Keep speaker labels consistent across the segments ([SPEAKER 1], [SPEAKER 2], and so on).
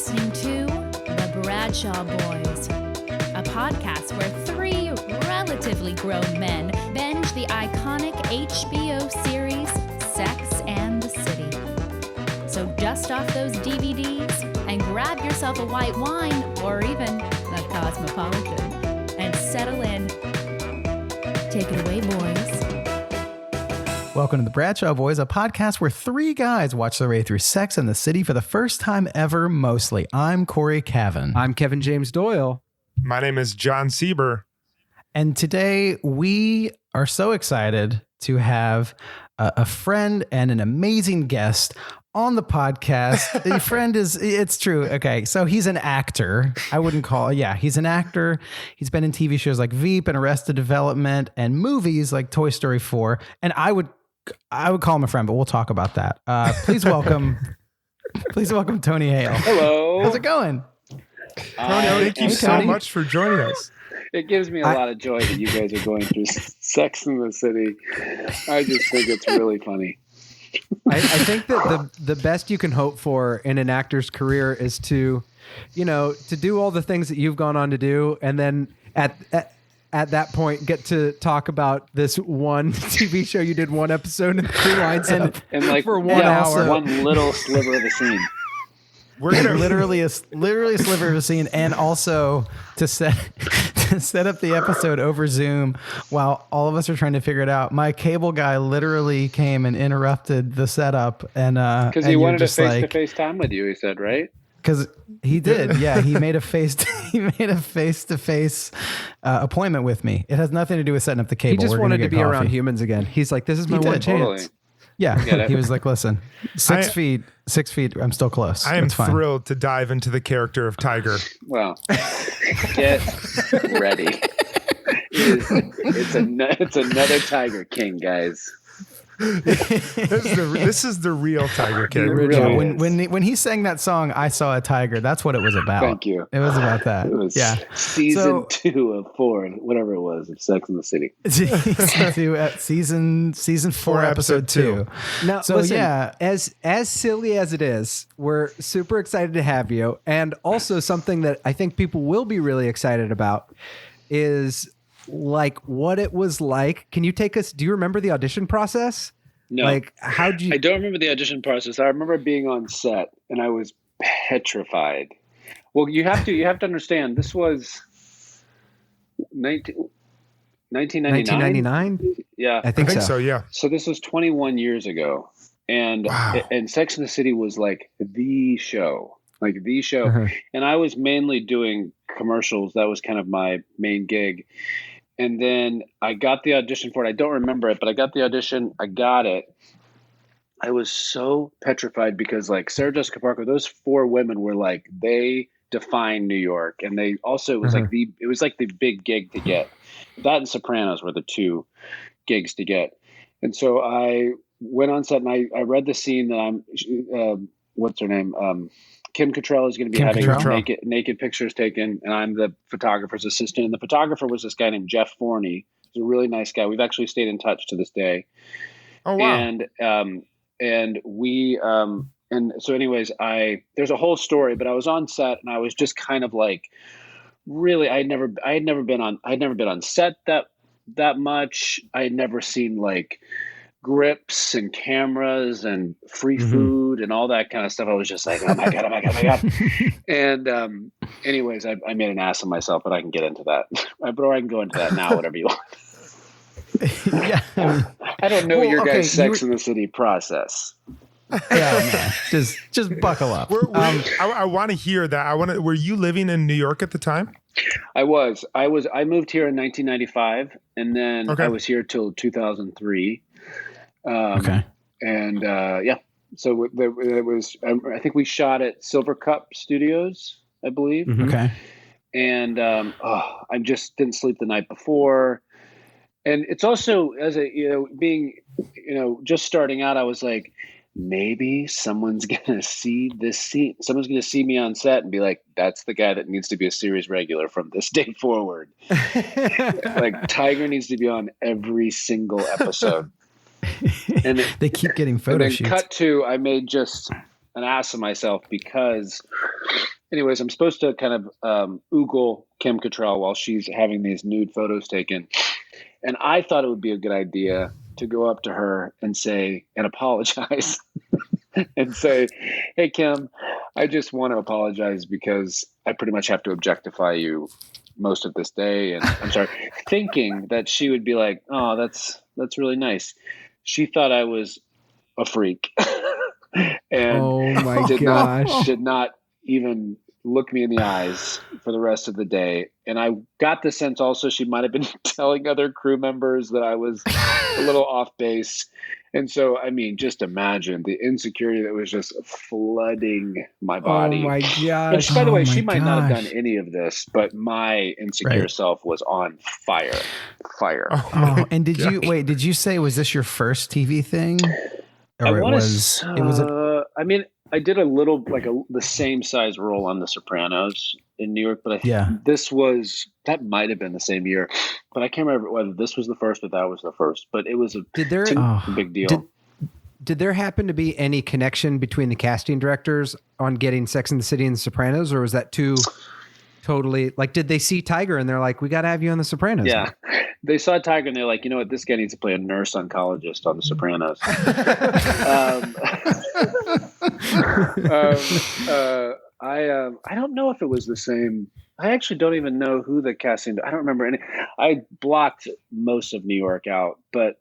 [SPEAKER 1] listening to The Bradshaw Boys, a podcast where three relatively grown men binge the iconic HBO series Sex and the City. So dust off those DVDs and grab yourself a white wine or even a Cosmopolitan and settle in. Take it away, boys.
[SPEAKER 2] Welcome to The Bradshaw Boys, a podcast where three guys watch their way through Sex and the City for the first time ever, mostly. I'm Cory Cavin.
[SPEAKER 3] I'm Kevin James Doyle.
[SPEAKER 4] My name is Jon Sieber.
[SPEAKER 2] And today we are so excited to have a friend and an amazing guest on the podcast. The friend it's true. Okay. So he's an actor. He's an actor. He's been in TV shows like Veep and Arrested Development and movies like Toy Story 4. And I would call him a friend, but we'll talk about that. Please welcome Tony Hale.
[SPEAKER 5] Hello.
[SPEAKER 2] How's it going?
[SPEAKER 4] Tony, thank you so much for joining us.
[SPEAKER 5] It gives me a lot of joy that you guys are going through Sex in the City. I just think it's really funny.
[SPEAKER 3] I think that the best you can hope for in an actor's career is to do all the things that you've gone on to do, and then at that point get to talk about this one TV show you did one episode and 3 lines
[SPEAKER 5] and like
[SPEAKER 3] for 1 hour.
[SPEAKER 5] One little sliver of the scene.
[SPEAKER 2] We're gonna literally a sliver of a scene, and also to set up the episode over Zoom while all of us are trying to figure it out. My cable guy literally came and interrupted the setup, and
[SPEAKER 5] because he wanted a face-to-face time with you. He said, right?
[SPEAKER 2] Because he did, yeah. He made a face-to-face appointment with me. It has nothing to do with setting up the cable.
[SPEAKER 3] He just wanted to be around humans again. He's like, this is my one chance.
[SPEAKER 5] Totally.
[SPEAKER 2] Yeah, he was like, listen, 6 feet, I'm still close.
[SPEAKER 4] I am thrilled to dive into the character of Tiger.
[SPEAKER 5] Well, get ready. It's another Tiger King, guys.
[SPEAKER 4] This is the real Tiger King.
[SPEAKER 2] When he sang that song, I Saw a Tiger, that's what it was about.
[SPEAKER 5] Thank you.
[SPEAKER 2] It was about that.
[SPEAKER 5] It was season 2 of 4, whatever it was, of Sex in the City.
[SPEAKER 2] season 4, episode 2.
[SPEAKER 3] Now, so listen, as silly as it is, we're super excited to have you. And also something that I think people will be really excited about is like what it was like. Can you take us? Do you remember the audition process?
[SPEAKER 5] No.
[SPEAKER 3] Like, how'd you?
[SPEAKER 5] I don't remember the audition process. I remember being on set and I was petrified. Well, you have to understand. This was 1999.
[SPEAKER 3] Yeah,
[SPEAKER 5] I
[SPEAKER 3] think
[SPEAKER 4] so. Yeah.
[SPEAKER 5] So this was 21 years ago, and
[SPEAKER 4] wow.
[SPEAKER 5] and Sex and the City was like the show. Uh-huh. And I was mainly doing commercials. That was kind of my main gig. And then I got the audition for it. I don't remember it, but I got the audition. I got it. I was so petrified because like Sarah Jessica Parker, those 4 women were like, they define New York. And they also, it was like the big gig to get. That and Sopranos were the 2 gigs to get. And so I went on set and I read the scene that I'm, what's her name? Kim Cattrall is going to be having naked pictures taken, and I'm the photographer's assistant. And the photographer was this guy named Jeff Forney. He's a really nice guy. We've actually stayed in touch to this day.
[SPEAKER 4] Oh wow!
[SPEAKER 5] And we and so anyways, there's a whole story, but I was on set and I was just kind of like, really, I had never been on set that much. I had never seen like grips and cameras and free food and all that kind of stuff. I was just like, oh my God. And anyways, I made an ass of myself, but I can get into that. Or I can go into that now, whatever you want.
[SPEAKER 2] Yeah.
[SPEAKER 5] I don't know your guys' Sex in the City process.
[SPEAKER 2] Yeah, man. Just buckle up.
[SPEAKER 4] I want to hear that. Were you living in New York at the time?
[SPEAKER 5] I was. I moved here in 1995, and then I was here till 2003. And so it was. I think we shot at Silver Cup Studios, I believe.
[SPEAKER 2] Mm-hmm. Okay.
[SPEAKER 5] And I just didn't sleep the night before. And it's also as being just starting out, I was like, maybe someone's gonna see this scene. Someone's gonna see me on set and be like, "That's the guy that needs to be a series regular from this day forward." Like Tiger needs to be on every single episode. And
[SPEAKER 2] they keep getting photo shoots.
[SPEAKER 5] Cut to, I made just an ass of myself because anyways, I'm supposed to kind of oogle Kim Cattrall while she's having these nude photos taken. And I thought it would be a good idea to go up to her and say, and apologize and say, hey, Kim, I just want to apologize because I pretty much have to objectify you most of this day. And I'm sorry, thinking that she would be like, oh, that's really nice. She thought I was a freak and
[SPEAKER 3] Oh my gosh.
[SPEAKER 5] did not even look me in the eyes for the rest of the day. And I got the sense also she might have been telling other crew members that I was a little off base. And so, I mean, just imagine the insecurity that was just flooding my body.
[SPEAKER 3] Oh my gosh.
[SPEAKER 5] Which, by the way,
[SPEAKER 2] Oh
[SPEAKER 5] she
[SPEAKER 2] my
[SPEAKER 5] might not have
[SPEAKER 2] gosh.
[SPEAKER 5] done any of this, but my insecure
[SPEAKER 2] Right.
[SPEAKER 5] self was on fire.
[SPEAKER 2] Oh, and did you say, was this your first TV thing? Or it was
[SPEAKER 5] I mean, I did a little the same size role on The Sopranos in New York, but that might have been the same year, but I can't remember whether this was the first or that was the first. But it was a big deal.
[SPEAKER 3] Did there happen to be any connection between the casting directors on getting Sex and the City and The Sopranos, or was that too totally like? Did they see Tiger and they're like, "We got to have you on The Sopranos"?
[SPEAKER 5] Yeah, they saw Tiger and they're like, you know what, this guy needs to play a nurse oncologist on The Sopranos. I don't know if it was the same. I actually don't even know who the casting. I don't remember any. I blocked most of New York out, but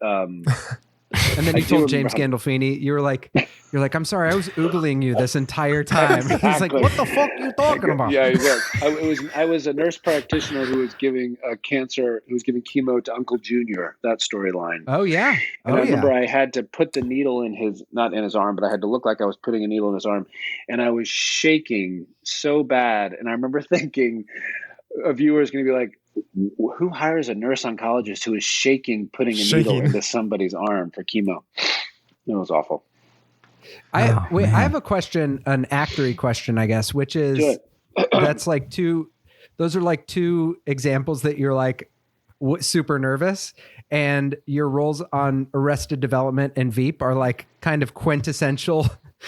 [SPEAKER 3] And then you told James Gandolfini, you're like, I'm sorry, I was oogling you this entire time.
[SPEAKER 5] Exactly.
[SPEAKER 3] He's like, what the fuck are you talking about?
[SPEAKER 5] Yeah, exactly. I was a nurse practitioner who was giving chemo to Uncle Junior. That storyline.
[SPEAKER 3] Oh yeah.
[SPEAKER 5] And I remember I had to put the needle not in his arm, but I had to look like I was putting a needle in his arm, and I was shaking so bad. And I remember thinking, a viewer is going to be like, who hires a nurse oncologist who is shaking, putting a needle into somebody's arm for chemo? It was awful.
[SPEAKER 3] I have a question, an actory question, I guess, which is those are like two examples that you're like super nervous, and your roles on Arrested Development and Veep are like kind of quintessential,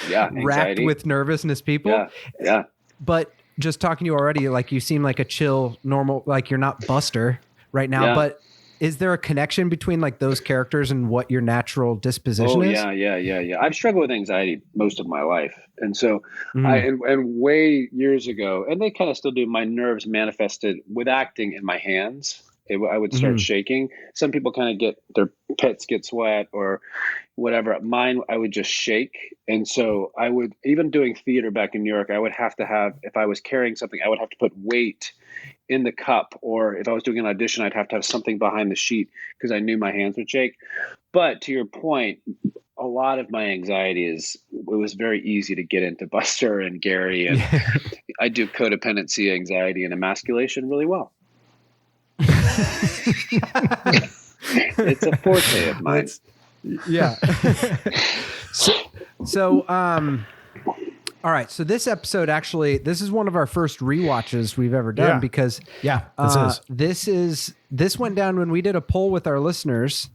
[SPEAKER 3] wrapped with nervousness people.
[SPEAKER 5] Yeah.
[SPEAKER 3] But just talking to you already, like you seem like a chill, normal, like you're not Buster right now, but is there a connection between like those characters and what your natural disposition is?
[SPEAKER 5] Yeah. I've struggled with anxiety most of my life. And so and way years ago, and they kind of still do, my nerves manifested with acting in my hands. I would start shaking. Some people kind of get their pits get sweat or whatever. Mine, I would just shake. And so I would, even doing theater back in New York, I would have to have, if I was carrying something, I would have to put weight in the cup, or if I was doing an audition, I'd have to have something behind the sheet because I knew my hands would shake. But to your point, a lot of my anxiety it was very easy to get into Buster and Gary, and I do codependency, anxiety, and emasculation really well. It's a forte of mine.
[SPEAKER 3] Yeah. So, all right. So this episode, actually, this is one of our first rewatches we've ever done because this went down when we did a poll with our listeners.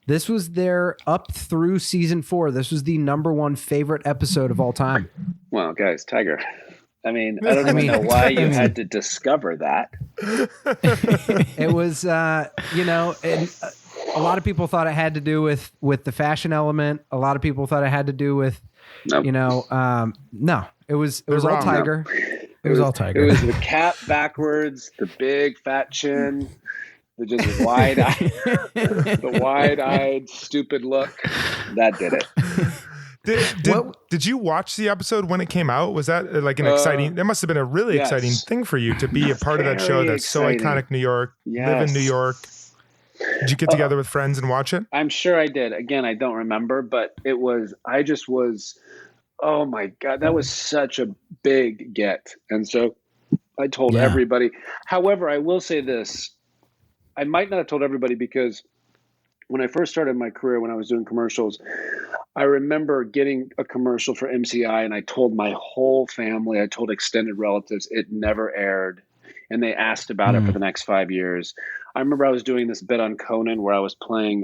[SPEAKER 3] This was their up through season 4. This was the #1 favorite episode of all time.
[SPEAKER 5] Well, guys, Tiger. I mean, I don't even know why you had to discover that.
[SPEAKER 3] It was, and a lot of people thought it had to do with the fashion element. A lot of people thought it had to do with, no, it was all Tiger.
[SPEAKER 5] No.
[SPEAKER 2] It was all Tiger.
[SPEAKER 5] It was the cap backwards, the big fat chin, the wide-eyed, stupid look. That did it.
[SPEAKER 4] Did you watch the episode when it came out? Was that like an exciting? That must have been a really exciting thing for you to be a part of that show. That's exciting. So iconic, New York. Live in New York. Did you get together with friends and watch it?
[SPEAKER 5] I'm sure I did. Again, I don't remember, but it was. I just was. Oh my God, that was such a big get, and so I told everybody. However, I will say this: I might not have told everybody because when I first started my career, when I was doing commercials, I remember getting a commercial for MCI, and I told my whole family, I told extended relatives, it never aired, and they asked about it for the next 5 years. I remember I was doing this bit on Conan where I was playing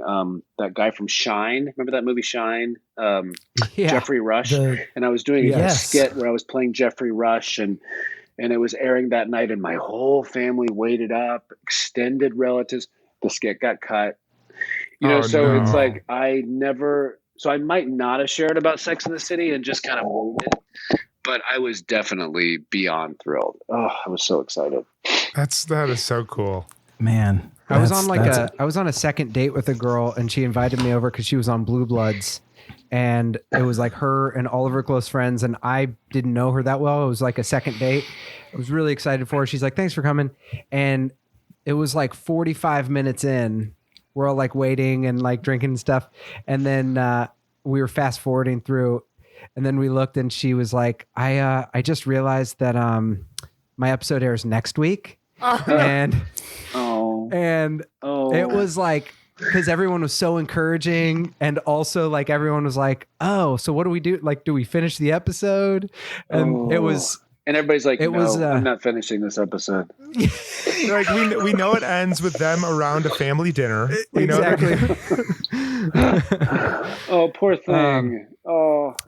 [SPEAKER 5] that guy from Shine. Remember that movie Shine? Jeffrey Rush. And I was doing a skit where I was playing Jeffrey Rush, and it was airing that night, and my whole family waited up, extended relatives. The skit got cut. It's like I might not have shared about Sex in the City and just kind of waited, but I was definitely beyond thrilled. Oh, I was so excited.
[SPEAKER 4] That is so cool.
[SPEAKER 2] Man.
[SPEAKER 3] I was on a second date with a girl, and she invited me over because she was on Blue Bloods, and it was like her and all of her close friends, and I didn't know her that well. It was like a second date. I was really excited for her. She's like, thanks for coming. And it was like 45 minutes in. We're all like waiting and like drinking and stuff. And then we were fast forwarding through, and then we looked, and she was like, I just realized that my episode airs next week. And it was like, because everyone was so encouraging, and also like everyone was like, oh, so what do we do? Like, do we finish the episode? And it was,
[SPEAKER 5] and everybo's like, I'm not finishing this episode.
[SPEAKER 4] Like we know it ends with them around a family dinner. We know
[SPEAKER 5] Oh, poor thing.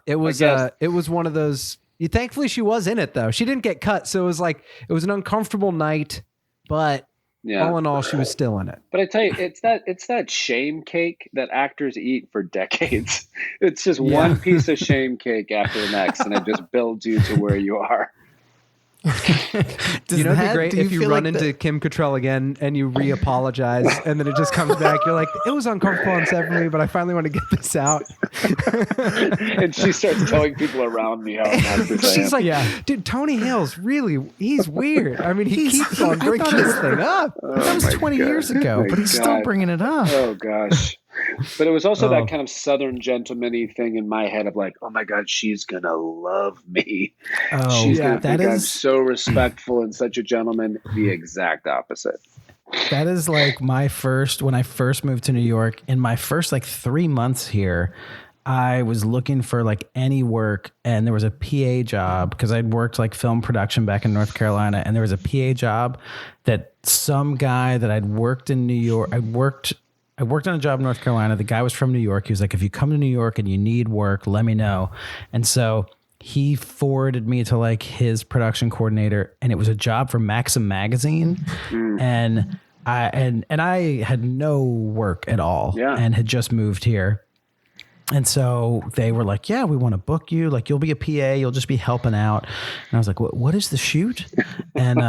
[SPEAKER 3] It was one of those. Thankfully, she was in it though. She didn't get cut, so it was an uncomfortable night, but all in all, she was still in it.
[SPEAKER 5] But I tell you, it's that shame cake that actors eat for decades. It's just one piece of shame cake after the next, and it just builds you to where you are.
[SPEAKER 3] It'd be great if you run into Kim Cattrall again and you re-apologize, and then it just comes back. You're like, it was uncomfortable and sad for me, but I finally want to get this out.
[SPEAKER 5] And she starts telling people around me how obnoxious I am.
[SPEAKER 3] She's like, dude, Tony Hale's he's weird. I mean, he keeps on bringing this thing up.
[SPEAKER 2] That was 20 years ago, but he's still bringing it up.
[SPEAKER 5] Oh, gosh. But it was also that kind of Southern gentleman-y thing in my head of like, oh my God, she's going to love me.
[SPEAKER 2] Oh,
[SPEAKER 5] she's going to think I'm so respectful and such a gentleman. The exact opposite.
[SPEAKER 2] That is like when I first moved to New York, in my first like 3 months here, I was looking for like any work, and there was a PA job because I'd worked like film production back in North Carolina, and there was a PA job that some guy that I'd worked in New York, I worked on a job in North Carolina. The guy was from New York. He was like, if you come to New York and you need work, let me know. And so he forwarded me to like his production coordinator, and it was a job for Maxim magazine. And I had no work at all and had just moved here. And so they were like, yeah, we want to book you. Like, you'll be a PA. You'll just be helping out. And I was like, what is the shoot? And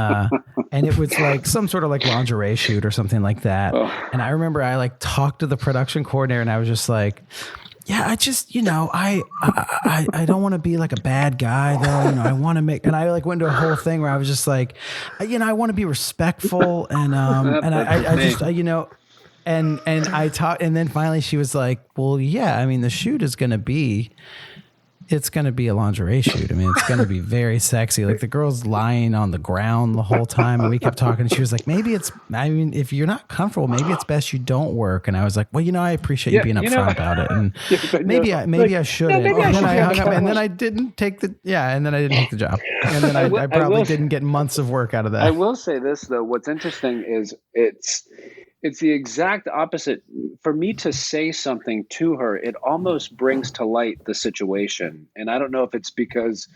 [SPEAKER 2] it was like some sort of like lingerie shoot or something like that. And I remember I like talked to the production coordinator, and I was just like, yeah, I just, I don't want to be like a bad guy though. I want to and I like went into a whole thing where I was just like, I want to be respectful. And I just, And I talked, and then finally she was like, well, yeah, I mean, the shoot is going to be, it's going to be a lingerie shoot. I mean, it's going to be very sexy. Like the girl's lying on the ground the whole time. And we kept talking, and she was like, if you're not comfortable, maybe it's best you don't work. And I was like, well, I appreciate you being upfront about it. And maybe I shouldn't. And then I hung up, and then I didn't take the job. And then I probably didn't get months of work out of that.
[SPEAKER 5] I will say this though. What's interesting is it's the exact opposite. For me to say something to her, it almost brings to light the situation. And I don't know if it's because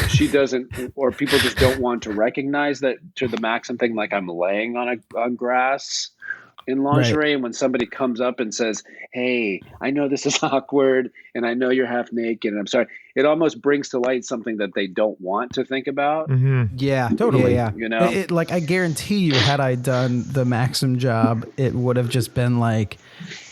[SPEAKER 5] she doesn't, or people just don't want to recognize that to the Maxim thing, like I'm laying on grass in lingerie. Right. And when somebody comes up and says, hey, I know this is awkward, and I know you're half naked, and I'm sorry, it almost brings to light something that they don't want to think about.
[SPEAKER 2] Mm-hmm. Yeah, totally. Yeah. Like I guarantee you, had I done the Maxim job, it would have just been like,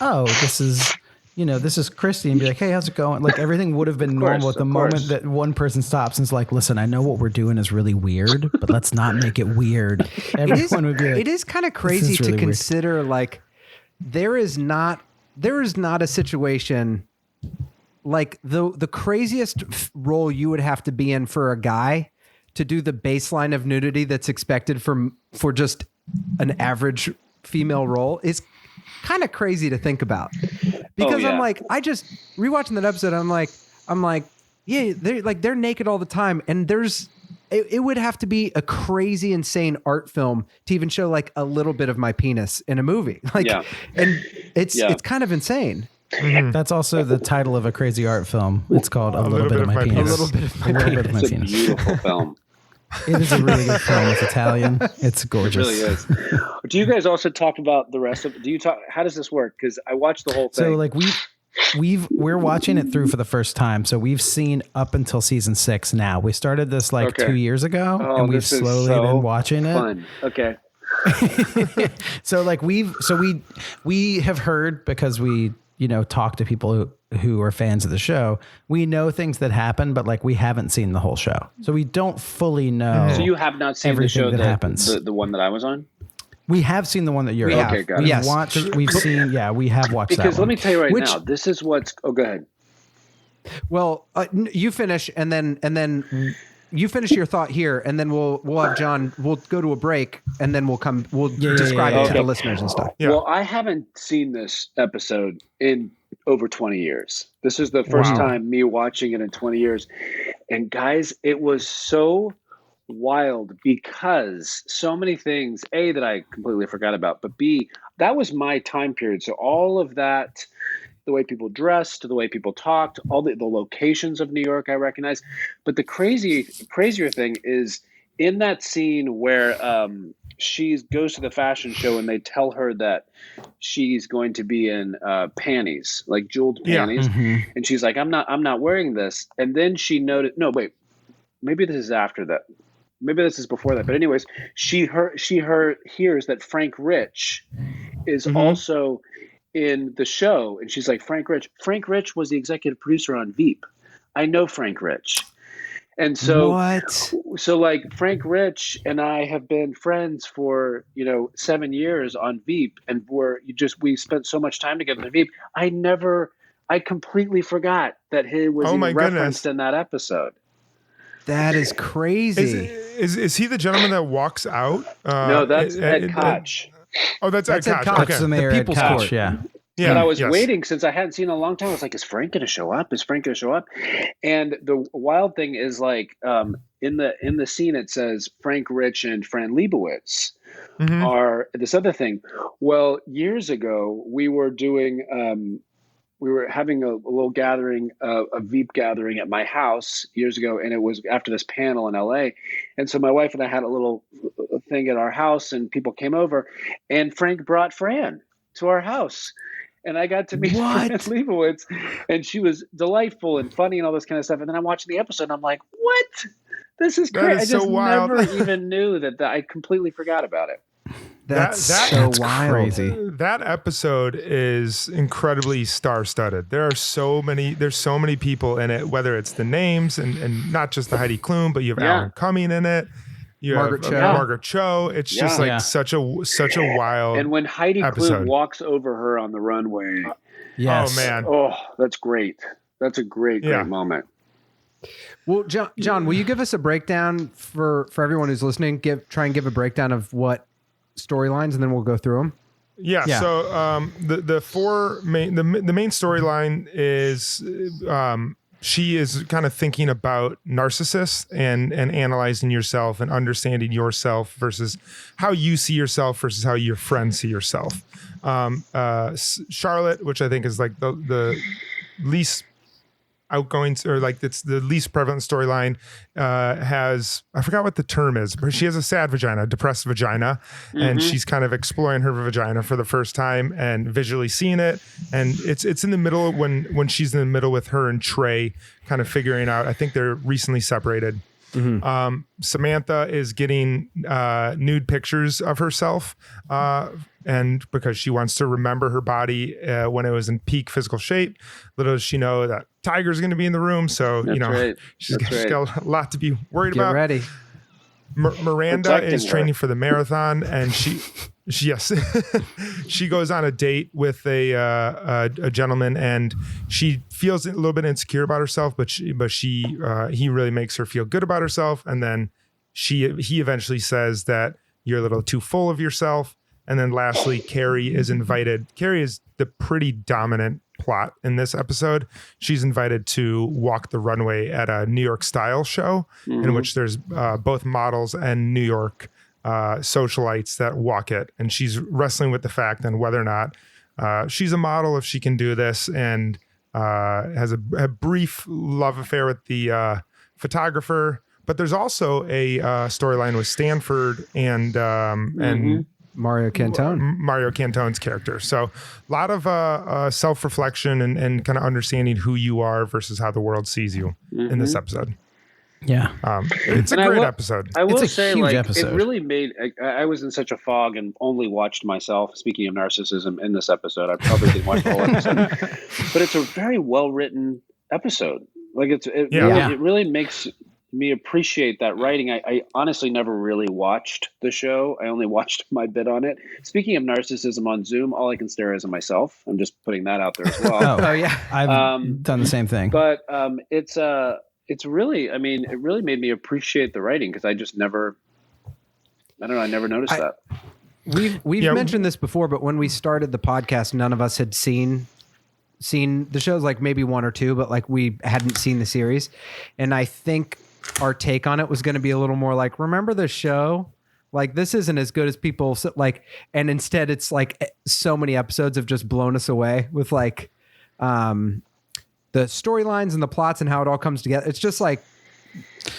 [SPEAKER 2] oh, this is Christy, and be like, hey, how's it going? Like everything would have been normal at the moment that one person stops and is like, listen, I know what we're doing is really weird, but let's not make it weird. Everyone would be like,
[SPEAKER 3] it is kind of crazy really to consider weird. Like there is not a situation like the craziest role you would have to be in for a guy to do the baseline of nudity that's expected for just an average female role is kind of crazy to think about, because I'm like, I just rewatching that episode. I'm like, yeah, they're naked all the time. And it would have to be a crazy, insane art film to even show like a little bit of my penis in a movie. Like, and it's kind of insane.
[SPEAKER 2] Mm-hmm. That's also the title of a crazy art film. It's called A Little Bit of My Penis.
[SPEAKER 3] A Little Bit of My Penis.
[SPEAKER 5] It's a beautiful film.
[SPEAKER 2] It is a really good film. It's Italian. It's gorgeous.
[SPEAKER 5] It really is. Do you guys also talk about the rest of? Do you talk? How does this work? Because I watched the whole thing.
[SPEAKER 2] So like we're watching it through for the first time. So we've seen up until season 6 now. We started this like 2 years ago, and we've slowly been watching it.
[SPEAKER 5] Fun. Okay.
[SPEAKER 2] So like we have heard, because we talk to people who are fans of the show. We know things that happen, but like we haven't seen the whole show, so we don't fully know.
[SPEAKER 5] So you have not seen the show
[SPEAKER 2] that happens.
[SPEAKER 5] The one that I was on.
[SPEAKER 2] We have seen the one that you're on.
[SPEAKER 5] Okay, got it.
[SPEAKER 2] We've watched. We've seen. Yeah, we have watched that one.
[SPEAKER 5] Because let me tell you right now, this is what's. Oh, go ahead.
[SPEAKER 3] Well, you finish, and then you finish your thought here, and then we'll have Jon. We'll go to a break, and then we'll describe it to the listeners and stuff.
[SPEAKER 5] Yeah. Well, I haven't seen this episode in over 20 years. This is the first time me watching it in 20 years, and guys, it was so wild because so many things, A, that I completely forgot about, but B, that was my time period. So all of that, the way people dressed, the way people talked, all the locations of New York I recognize. But the crazier thing is in that scene where she goes to the fashion show and they tell her that she's going to be in panties, like jeweled panties. And she's like, I'm not wearing this. And then she noted, no, wait, maybe this is after that. Maybe this is before that. But anyways, she hears that Frank Rich is also in the show. And she's like, Frank Rich was the executive producer on Veep. I know Frank Rich. And so, so like Frank Rich and I have been friends for, 7 years on Veep, and we spent so much time together on Veep. I completely forgot that he was referenced in that episode.
[SPEAKER 3] That is crazy.
[SPEAKER 4] Is he the gentleman that walks out?
[SPEAKER 5] No, that's Ed Koch.
[SPEAKER 4] That's Ed Koch.
[SPEAKER 2] Okay. That's the mayor,
[SPEAKER 3] the People's
[SPEAKER 2] Ed Koch,
[SPEAKER 3] Court.
[SPEAKER 2] Yeah.
[SPEAKER 5] But I was waiting since I hadn't seen it in a long time. I was like, is Frank going to show up? And the wild thing is like in the scene, it says Frank Rich and Fran Lebowitz are this other thing. Well, years ago, we were doing we were having a little gathering, a Veep gathering at my house years ago. And it was after this panel in LA. And so my wife and I had a little thing at our house and people came over and Frank brought Fran to our house. And I got to meet Fran Lebowitz, and she was delightful and funny and all this kind of stuff. And then I'm watching the episode, and I'm like, "What? This is crazy!" I just never even knew that. I completely forgot about it.
[SPEAKER 3] That's wild.
[SPEAKER 2] Crazy.
[SPEAKER 4] That episode is incredibly star-studded. There's so many people in it. Whether it's the names and not just the Heidi Klum, but you have Alan Cumming in it. You
[SPEAKER 3] Margaret
[SPEAKER 4] have
[SPEAKER 3] Cho.
[SPEAKER 4] Margaret Cho. It's just like such a wild.
[SPEAKER 5] And when Heidi
[SPEAKER 4] episode.
[SPEAKER 5] Klum walks over her on the runway,
[SPEAKER 2] yes.
[SPEAKER 4] Oh man,
[SPEAKER 5] that's great. That's a great moment.
[SPEAKER 3] Well, Jon, will you give us a breakdown for everyone who's listening? Try and give a breakdown of what storylines, and then we'll go through them.
[SPEAKER 4] Yeah. So the main storyline is she is kind of thinking about narcissists and analyzing yourself and understanding yourself versus how you see yourself versus how your friends see yourself. Charlotte, which I think is like the least outgoing, or like it's the least prevalent storyline, has, I forgot what the term is, but she has a sad vagina, depressed vagina, and she's kind of exploring her vagina for the first time and visually seeing it. And it's in the middle when she's in the middle with her and Trey kind of figuring out, I think they're recently separated. Samantha is getting nude pictures of herself, and because she wants to remember her body when it was in peak physical shape. Little does she know that Tiger's going to be in the room, so she's got a lot to be worried about.
[SPEAKER 3] Get ready.
[SPEAKER 4] Miranda is training for the marathon, and she goes on a date with a gentleman, and she feels a little bit insecure about herself, but he really makes her feel good about herself. And then he eventually says that you're a little too full of yourself. And then lastly, Carrie is invited. Carrie is the pretty dominant plot in this episode. She's invited to walk the runway at a New York style show in which there's both models and New York socialites that walk it. And she's wrestling with the fact on whether or not she's a model, if she can do this, and has a brief love affair with the photographer. But there's also a storyline with Stanford and
[SPEAKER 3] Mario Cantone.
[SPEAKER 4] Mario Cantone's character. So a lot of self-reflection and kind of understanding who you are versus how the world sees you in this episode.
[SPEAKER 2] Yeah.
[SPEAKER 4] It's a great episode.
[SPEAKER 5] I will
[SPEAKER 2] It's a
[SPEAKER 5] say,
[SPEAKER 2] huge
[SPEAKER 5] like,
[SPEAKER 2] episode.
[SPEAKER 5] it really made, I was in such a fog and only watched myself. Speaking of narcissism in this episode, I probably didn't watch the whole episode, but it's a very well-written episode. Like it really makes me appreciate that writing. I honestly never really watched the show. I only watched my bit on it. Speaking of narcissism on Zoom, all I can stare is at myself. I'm just putting that out there as well.
[SPEAKER 2] Oh yeah. I've done the same thing.
[SPEAKER 5] But it's really, I mean, it really made me appreciate the writing because I just never, I never noticed that.
[SPEAKER 3] We've mentioned this before, but when we started the podcast, none of us had seen the shows, like maybe one or two, but like we hadn't seen the series. And I think our take on it was going to be a little more like, remember the show? Like, this isn't as good as people like, and instead it's like so many episodes have just blown us away with like, the storylines and the plots and how it all comes together. It's just like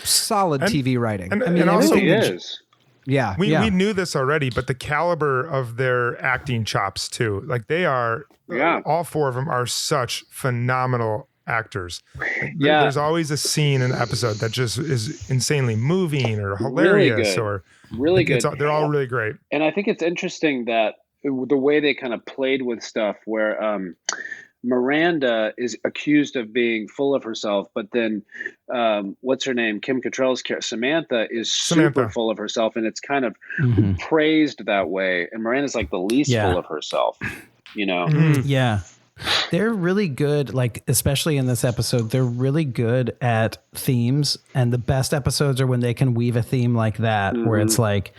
[SPEAKER 3] solid TV writing.
[SPEAKER 4] And also,
[SPEAKER 3] we
[SPEAKER 4] knew this already, but the caliber of their acting chops too. Like they are, all four of them are such phenomenal actors. There's always a scene in an episode that just is insanely moving or hilarious or
[SPEAKER 5] really good.
[SPEAKER 4] They're all really great.
[SPEAKER 5] And I think it's interesting that the way they kind of played with stuff where, Miranda is accused of being full of herself, but then what's her name? Kim Cattrall's character, Samantha, is super full of herself, and it's kind of praised that way. And Miranda's like the least full of herself, you know?
[SPEAKER 2] Yeah. They're really good, like, especially in this episode, they're really good at themes. And the best episodes are when they can weave a theme like that, where it's like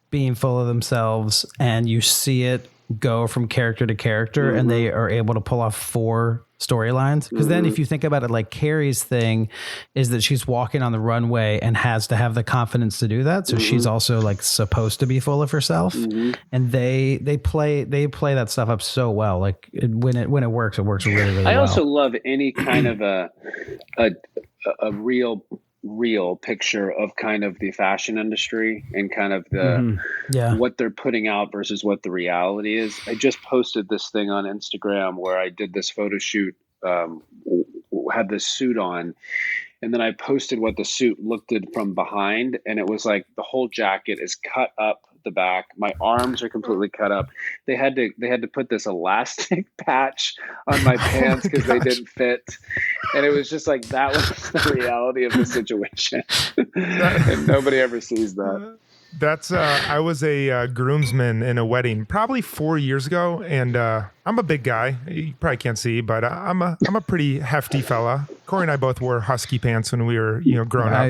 [SPEAKER 2] being full of themselves and you see it go from character to character and they are able to pull off 4 storylines. Because then if you think about it, like Carrie's thing is that she's walking on the runway and has to have the confidence to do that. So she's also like supposed to be full of herself. And they play that stuff up so well. Like when it works, it works really, really well.
[SPEAKER 5] I also love any kind of a real picture of kind of the fashion industry and kind of the what they're putting out versus what the reality is. I just posted this thing on Instagram where I did this photo shoot, had this suit on, and then I posted what the suit looked at from behind, and it was like the whole jacket is cut up the back. My arms are completely cut up. They had to put this elastic patch on my pants because they didn't fit. And it was just like, that was the reality of the situation. And nobody ever sees that.
[SPEAKER 4] That's I was a groomsman in a wedding probably 4 years ago, and I'm a big guy. You probably can't see, but I'm a pretty hefty fella. Cory and I both wore husky pants when we were growing up.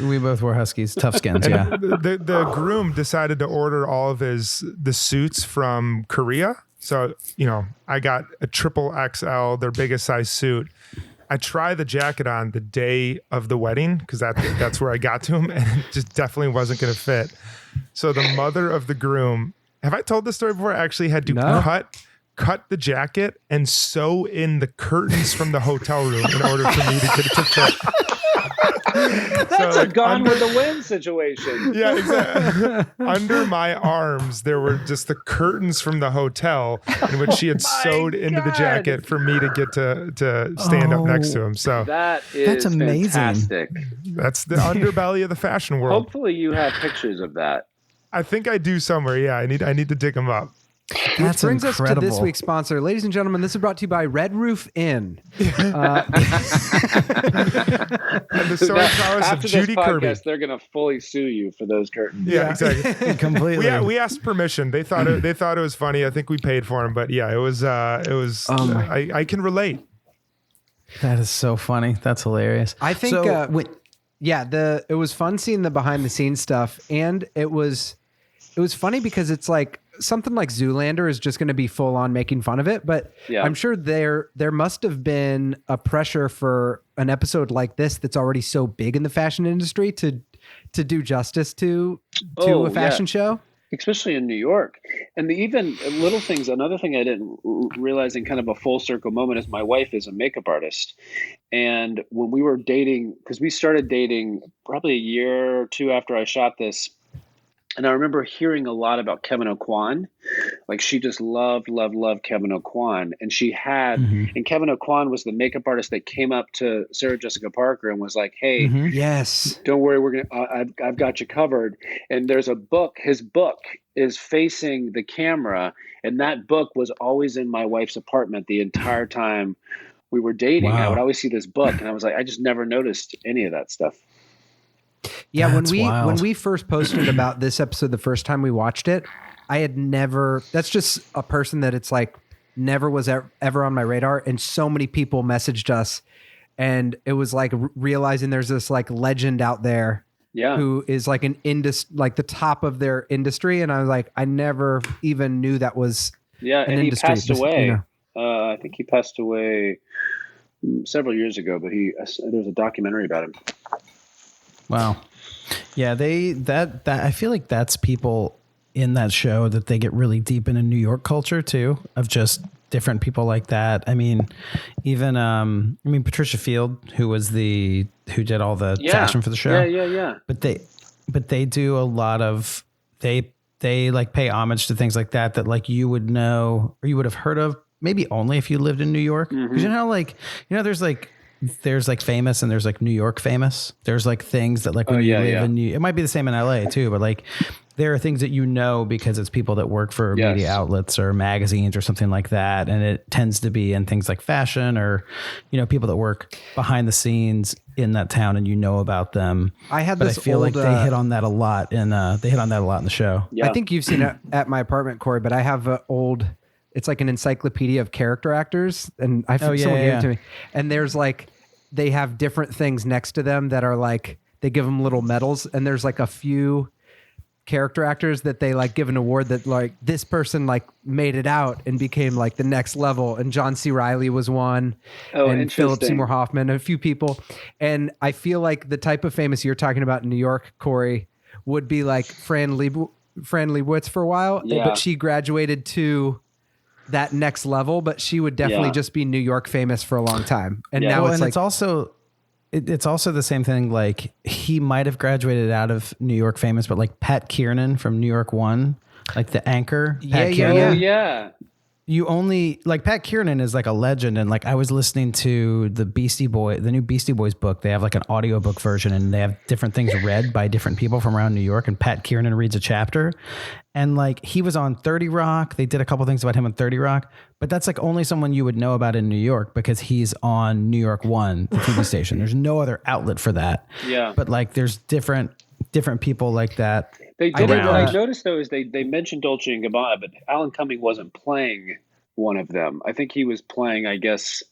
[SPEAKER 2] We both wore huskies, tough skins. Yeah.
[SPEAKER 4] The groom decided to order all of the suits from Korea. So I got a triple XL, their biggest size suit. I tried the jacket on the day of the wedding because that's where I got to him, and it just definitely wasn't going to fit. So the mother of the groom, have I told this story before? I actually had to cut the jacket and sew in the curtains from the hotel room in order for me to get it to fit.
[SPEAKER 5] That's a Gone with the Wind situation.
[SPEAKER 4] Yeah, exactly. Under my arms, there were just the curtains from the hotel in which she had sewed into the jacket for me to get to stand up next to him. So
[SPEAKER 5] that's amazing. Fantastic.
[SPEAKER 4] That's the underbelly of the fashion world.
[SPEAKER 5] Hopefully you have pictures of that.
[SPEAKER 4] I think I do somewhere. Yeah, I need to dig them up.
[SPEAKER 3] Which brings us to this week's sponsor. Ladies and gentlemen, this is brought to you by Red Roof Inn.
[SPEAKER 4] And the sewing prowess of Judy Kirby.
[SPEAKER 5] They're going to fully sue you for those curtains.
[SPEAKER 4] Yeah, exactly.
[SPEAKER 2] Completely.
[SPEAKER 4] We asked permission. They thought it was funny. I think we paid for them, but yeah, it was. I can relate.
[SPEAKER 2] That is so funny. That's hilarious.
[SPEAKER 3] I think. It was fun seeing the behind the scenes stuff, and it was funny because it's like something like Zoolander is just going to be full on making fun of it, but I'm sure there must have been a pressure for an episode like this that's already so big in the fashion industry to do justice to a fashion show.
[SPEAKER 5] Especially in New York. And even little things, another thing I didn't realize in kind of a full circle moment is my wife is a makeup artist. And when we were dating, because we started dating probably a year or two after I shot this, and I remember hearing a lot about Kevin Aucoin. Like she just loved Kevin Aucoin. And she had, and Kevin Aucoin was the makeup artist that came up to Sarah Jessica Parker and was like, hey,
[SPEAKER 3] yes,
[SPEAKER 5] don't worry, we're going to, I've got you covered. And there's a book, his book is facing the camera. And that book was always in my wife's apartment the entire time we were dating. Wow. I would always see this book. And I was like, I just never noticed any of that stuff.
[SPEAKER 3] Yeah, when we first posted about this episode the first time we watched it, I had never. That's just a person that it's like never was ever on my radar, and so many people messaged us, and it was like realizing there's this like legend out there, who is like an like the top of their industry, and I was like, I never even knew that was an industry.
[SPEAKER 5] He passed away. You know. I think he passed away several years ago, but there's a documentary about him.
[SPEAKER 2] Wow. Yeah, that I feel like that's people in that show that they get really deep into New York culture too, of just different people like that. I mean, even Patricia Field, who did all the fashion for the show.
[SPEAKER 5] Yeah.
[SPEAKER 2] But they do a lot of they like pay homage to things like that like you would know or you would have heard of maybe only if you lived in New York. Because you know there's like famous and there's like New York famous. There's like things that like when you live in it might be the same in LA too, but like there are things that you know because it's people that work for media outlets or magazines or something like that. And it tends to be in things like fashion or, you know, people that work behind the scenes in that town and you know about them. I feel like they hit on that a lot in the show.
[SPEAKER 3] Yeah. I think you've seen it at my apartment, Cory, but I have it's like an encyclopedia of character actors, and someone gave it to me. And there's like, they have different things next to them that are like, they give them little medals, and there's like a few character actors that they like give an award that like this person like made it out and became like the next level. And John C. Reilly was one, and Philip Seymour Hoffman, a few people. And I feel like the type of famous you're talking about in New York, Cory, would be like Fran Lebowitz for a while, but she graduated to that next level, but she would definitely just be New York famous for a long time. And now it's also the same thing. Like he might have graduated out of New York famous, but like Pat Kiernan from New York One, like the anchor. You only like Pat Kiernan is like a legend. And like I was listening to the new Beastie Boys book. They have like an audiobook version and they have different things read by different people from around New York. And Pat Kiernan reads a chapter. And like he was on 30 Rock. They did a couple things about him on 30 Rock, but that's like only someone you would know about in New York because he's on New York One, the TV station. There's no other outlet for that. Yeah. But like there's different people like that.
[SPEAKER 5] They did it. What I noticed though is they mentioned Dolce and Gabbana, but Alan Cumming wasn't playing one of them. I think he was playing, I guess,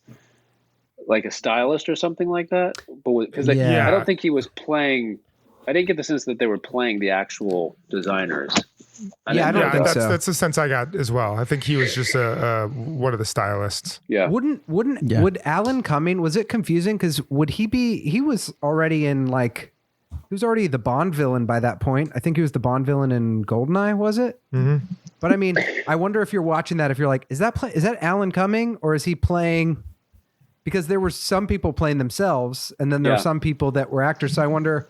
[SPEAKER 5] like a stylist or something like that. But because I don't think he was playing. I didn't get the sense that they were playing the actual designers.
[SPEAKER 3] I don't think so.
[SPEAKER 4] That's the sense I got as well. I think he was just one of the stylists.
[SPEAKER 5] Yeah.
[SPEAKER 3] Would Alan Cumming, was it confusing? Because he was already in like, he was already the Bond villain by that point. I think he was the Bond villain in GoldenEye, was it? Mm-hmm. But I mean, I wonder if you're watching that, if you're like, is that Alan Cumming or is he playing? Because there were some people playing themselves and then there were some people that were actors. So I wonder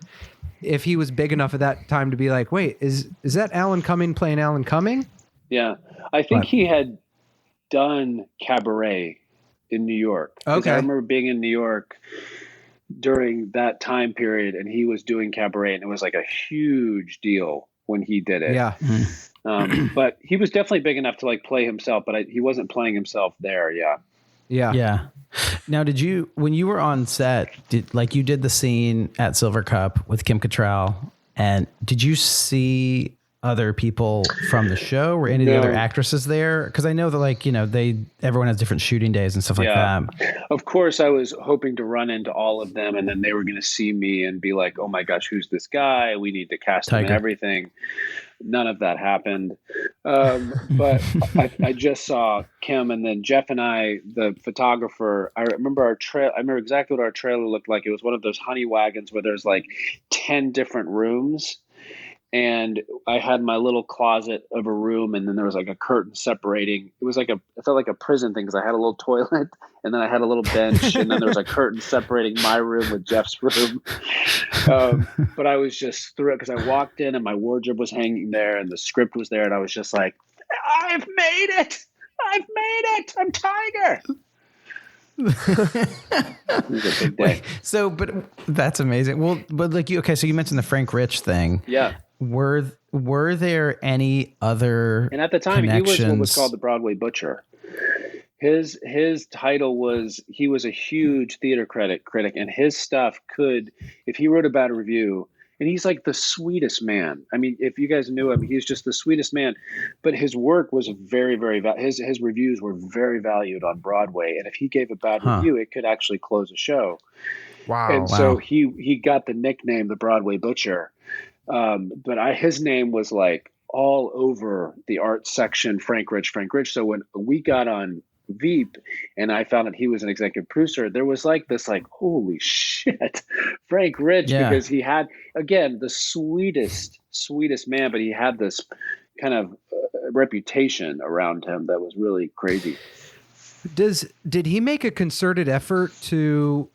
[SPEAKER 3] if he was big enough at that time to be like, wait, is that Alan Cumming playing Alan Cumming?
[SPEAKER 5] Yeah. I think he had done Cabaret in New York.
[SPEAKER 3] Okay.
[SPEAKER 5] I remember being in New York during that time period and he was doing Cabaret and it was like a huge deal when he did it.
[SPEAKER 3] Yeah.
[SPEAKER 5] But he was definitely big enough to like play himself, but he wasn't playing himself there. Yeah.
[SPEAKER 2] Yeah. Now, when you were on set, you did the scene at Silver Cup with Kim Cattrall, and did you see other people from the show? Were any of the other actresses there? Because I know that everyone has different shooting days and stuff like that.
[SPEAKER 5] Of course, I was hoping to run into all of them, and then they were going to see me and be like, "Oh my gosh, who's this guy? We need to cast him and everything." none of that happened. But I just saw Kim, and then Jeff and I, the photographer, I remember I remember exactly what our trailer looked like. It was one of those honey wagons where there's like 10 different rooms. And I had my little closet of a room, and then there was like a curtain separating. It was like it felt like a prison thing because I had a little toilet, and then I had a little bench, and then there was a curtain separating my room with Jeff's room. But I was just through it because I walked in and my wardrobe was hanging there, and the script was there, and I was just like, "I've made it! I've made it! I'm Tiger!" It was a big day.
[SPEAKER 2] So, but that's amazing. Well, but like so you mentioned the Frank Rich thing.
[SPEAKER 5] Yeah.
[SPEAKER 2] Were there any other
[SPEAKER 5] And at the time he was what was called the Broadway Butcher. His title was, he was a huge theater critic, and his stuff could, if he wrote a bad review, and he's like the sweetest man. I mean, if you guys knew him, he's just the sweetest man. But his work was very, very his reviews were very valued on Broadway, and if he gave a bad review, it could actually close a show.
[SPEAKER 4] Wow!
[SPEAKER 5] And so he got the nickname the Broadway Butcher. But his name was like all over the art section, Frank Rich. So when we got on Veep and I found that he was an executive producer, there was like this, like, holy shit, Frank Rich, because he had, again, the sweetest man, but he had this kind of reputation around him that was really crazy.
[SPEAKER 3] Did he make a concerted effort to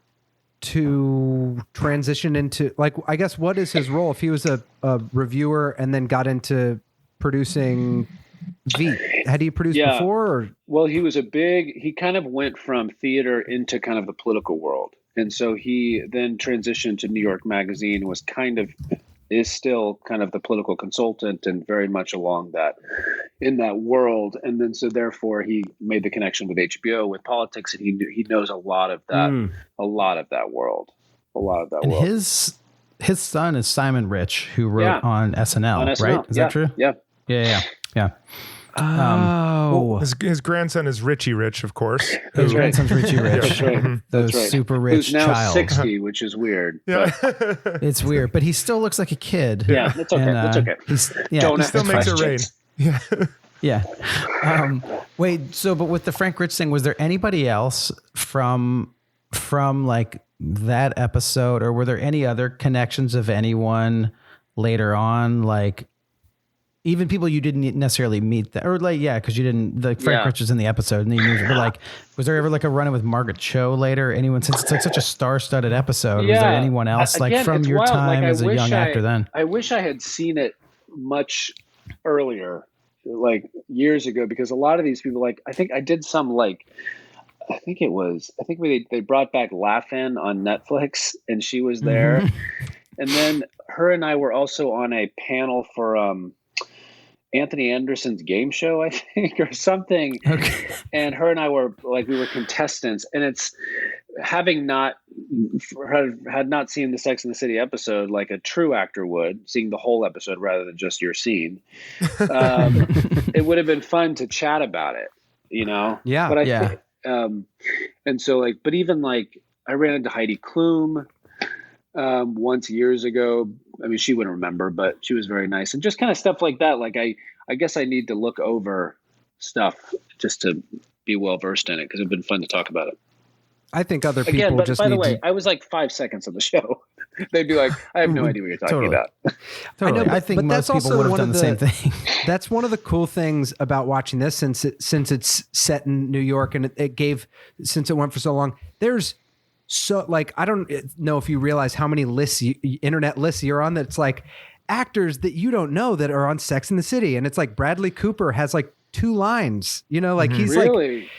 [SPEAKER 3] transition into, like, I guess, what is his role if he was a reviewer and then got into producing Veep? Had he produced before? Or?
[SPEAKER 5] Well, he kind of went from theater into kind of the political world. And so he then transitioned to New York Magazine, is still kind of the political consultant and very much in that world. And then, so therefore he made the connection with HBO, with politics, and he knows a lot of that world. And
[SPEAKER 2] his son is Simon Rich, who wrote on SNL, right? Is that true?
[SPEAKER 5] Yeah.
[SPEAKER 4] Well, his grandson is Richie Rich, of course.
[SPEAKER 2] His grandson's Richie Rich.
[SPEAKER 5] That's right.
[SPEAKER 2] The super rich
[SPEAKER 5] Who's now
[SPEAKER 2] child.
[SPEAKER 5] 60, which is weird.
[SPEAKER 4] Yeah.
[SPEAKER 2] It's weird, but he still looks like a kid.
[SPEAKER 5] Yeah, that's okay. That's okay.
[SPEAKER 2] He
[SPEAKER 4] still makes it rain. Yeah.
[SPEAKER 2] Yeah. Wait, but with the Frank Rich thing, was there anybody else from like that episode, or were there any other connections of anyone later on, like even people you didn't necessarily meet that, or like, because you didn't, like Frank Rich was in the episode and then you knew, but like, was there ever like a run-in with Margaret Cho later? Anyone, since it's like such a star-studded episode, was there anyone else like from your time as a young actor then?
[SPEAKER 5] I wish I had seen it much earlier, like years ago, because a lot of these people, like, I think I did some, like, I think they brought back Laugh-In on Netflix and she was there. And then her and I were also on a panel for, Anthony Anderson's game show, I think, or something. Okay. And her and I were like, we were contestants, and it's having not seen the Sex and the City episode like a true actor would, seeing the whole episode rather than just your scene. It would have been fun to chat about it, you know?
[SPEAKER 3] Yeah.
[SPEAKER 5] But I think, and so like, but even like I ran into Heidi Klum once years ago. I mean, she wouldn't remember, but she was very nice, and just kind of stuff like that. Like I guess I need to look over stuff just to be well versed in it, because it'd been fun to talk about it.
[SPEAKER 3] I think other people just
[SPEAKER 5] by
[SPEAKER 3] need
[SPEAKER 5] the way,
[SPEAKER 3] to...
[SPEAKER 5] I was like 5 seconds of the show. They'd be like, I have no idea what you're talking about.
[SPEAKER 2] Totally. I know, I think most people would have done the same thing.
[SPEAKER 3] That's one of the cool things about watching this, since it's set in New York, and since it went for so long, there's so, like, I don't know if you realize how many internet lists you're on, that's like actors that you don't know that are on Sex and the City. And it's like Bradley Cooper has like 2 lines, you know, like he's
[SPEAKER 5] really?
[SPEAKER 3] Like,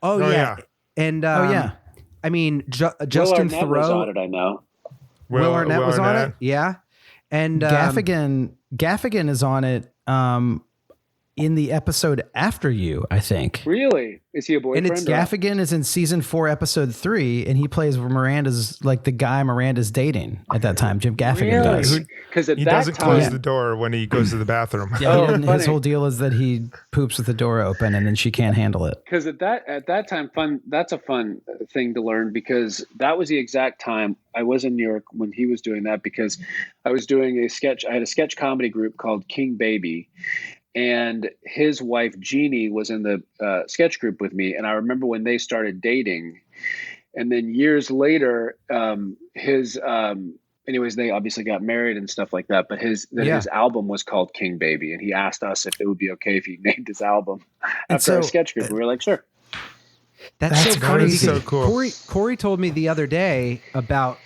[SPEAKER 3] oh yeah. And, I mean, Justin Theroux
[SPEAKER 5] was on it, I know.
[SPEAKER 3] Will Arnett was on it. Yeah. And
[SPEAKER 2] Gaffigan is on it. in the episode after you, I think.
[SPEAKER 5] Really? Is he a boyfriend?
[SPEAKER 2] And Gaffigan is in season 4, episode 3, and he plays Miranda's, like the guy Miranda's dating at that time. Jim Gaffigan does.
[SPEAKER 5] Because
[SPEAKER 4] he doesn't close the door when he goes to the bathroom.
[SPEAKER 2] Yeah, his whole deal is that he poops with the door open, and then she can't handle it.
[SPEAKER 5] Because at that time, that's a fun thing to learn, because that was the exact time I was in New York when he was doing that, because I was doing a sketch. I had a sketch comedy group called King Baby. And his wife, Jeannie, was in the sketch group with me. And I remember when they started dating. And then years later, anyways, they obviously got married and stuff like that. But his album was called King Baby. And he asked us if it would be okay if he named his album after our sketch group. We were like, sure.
[SPEAKER 3] That's so funny.
[SPEAKER 4] So cool.
[SPEAKER 3] Corey told me the other day about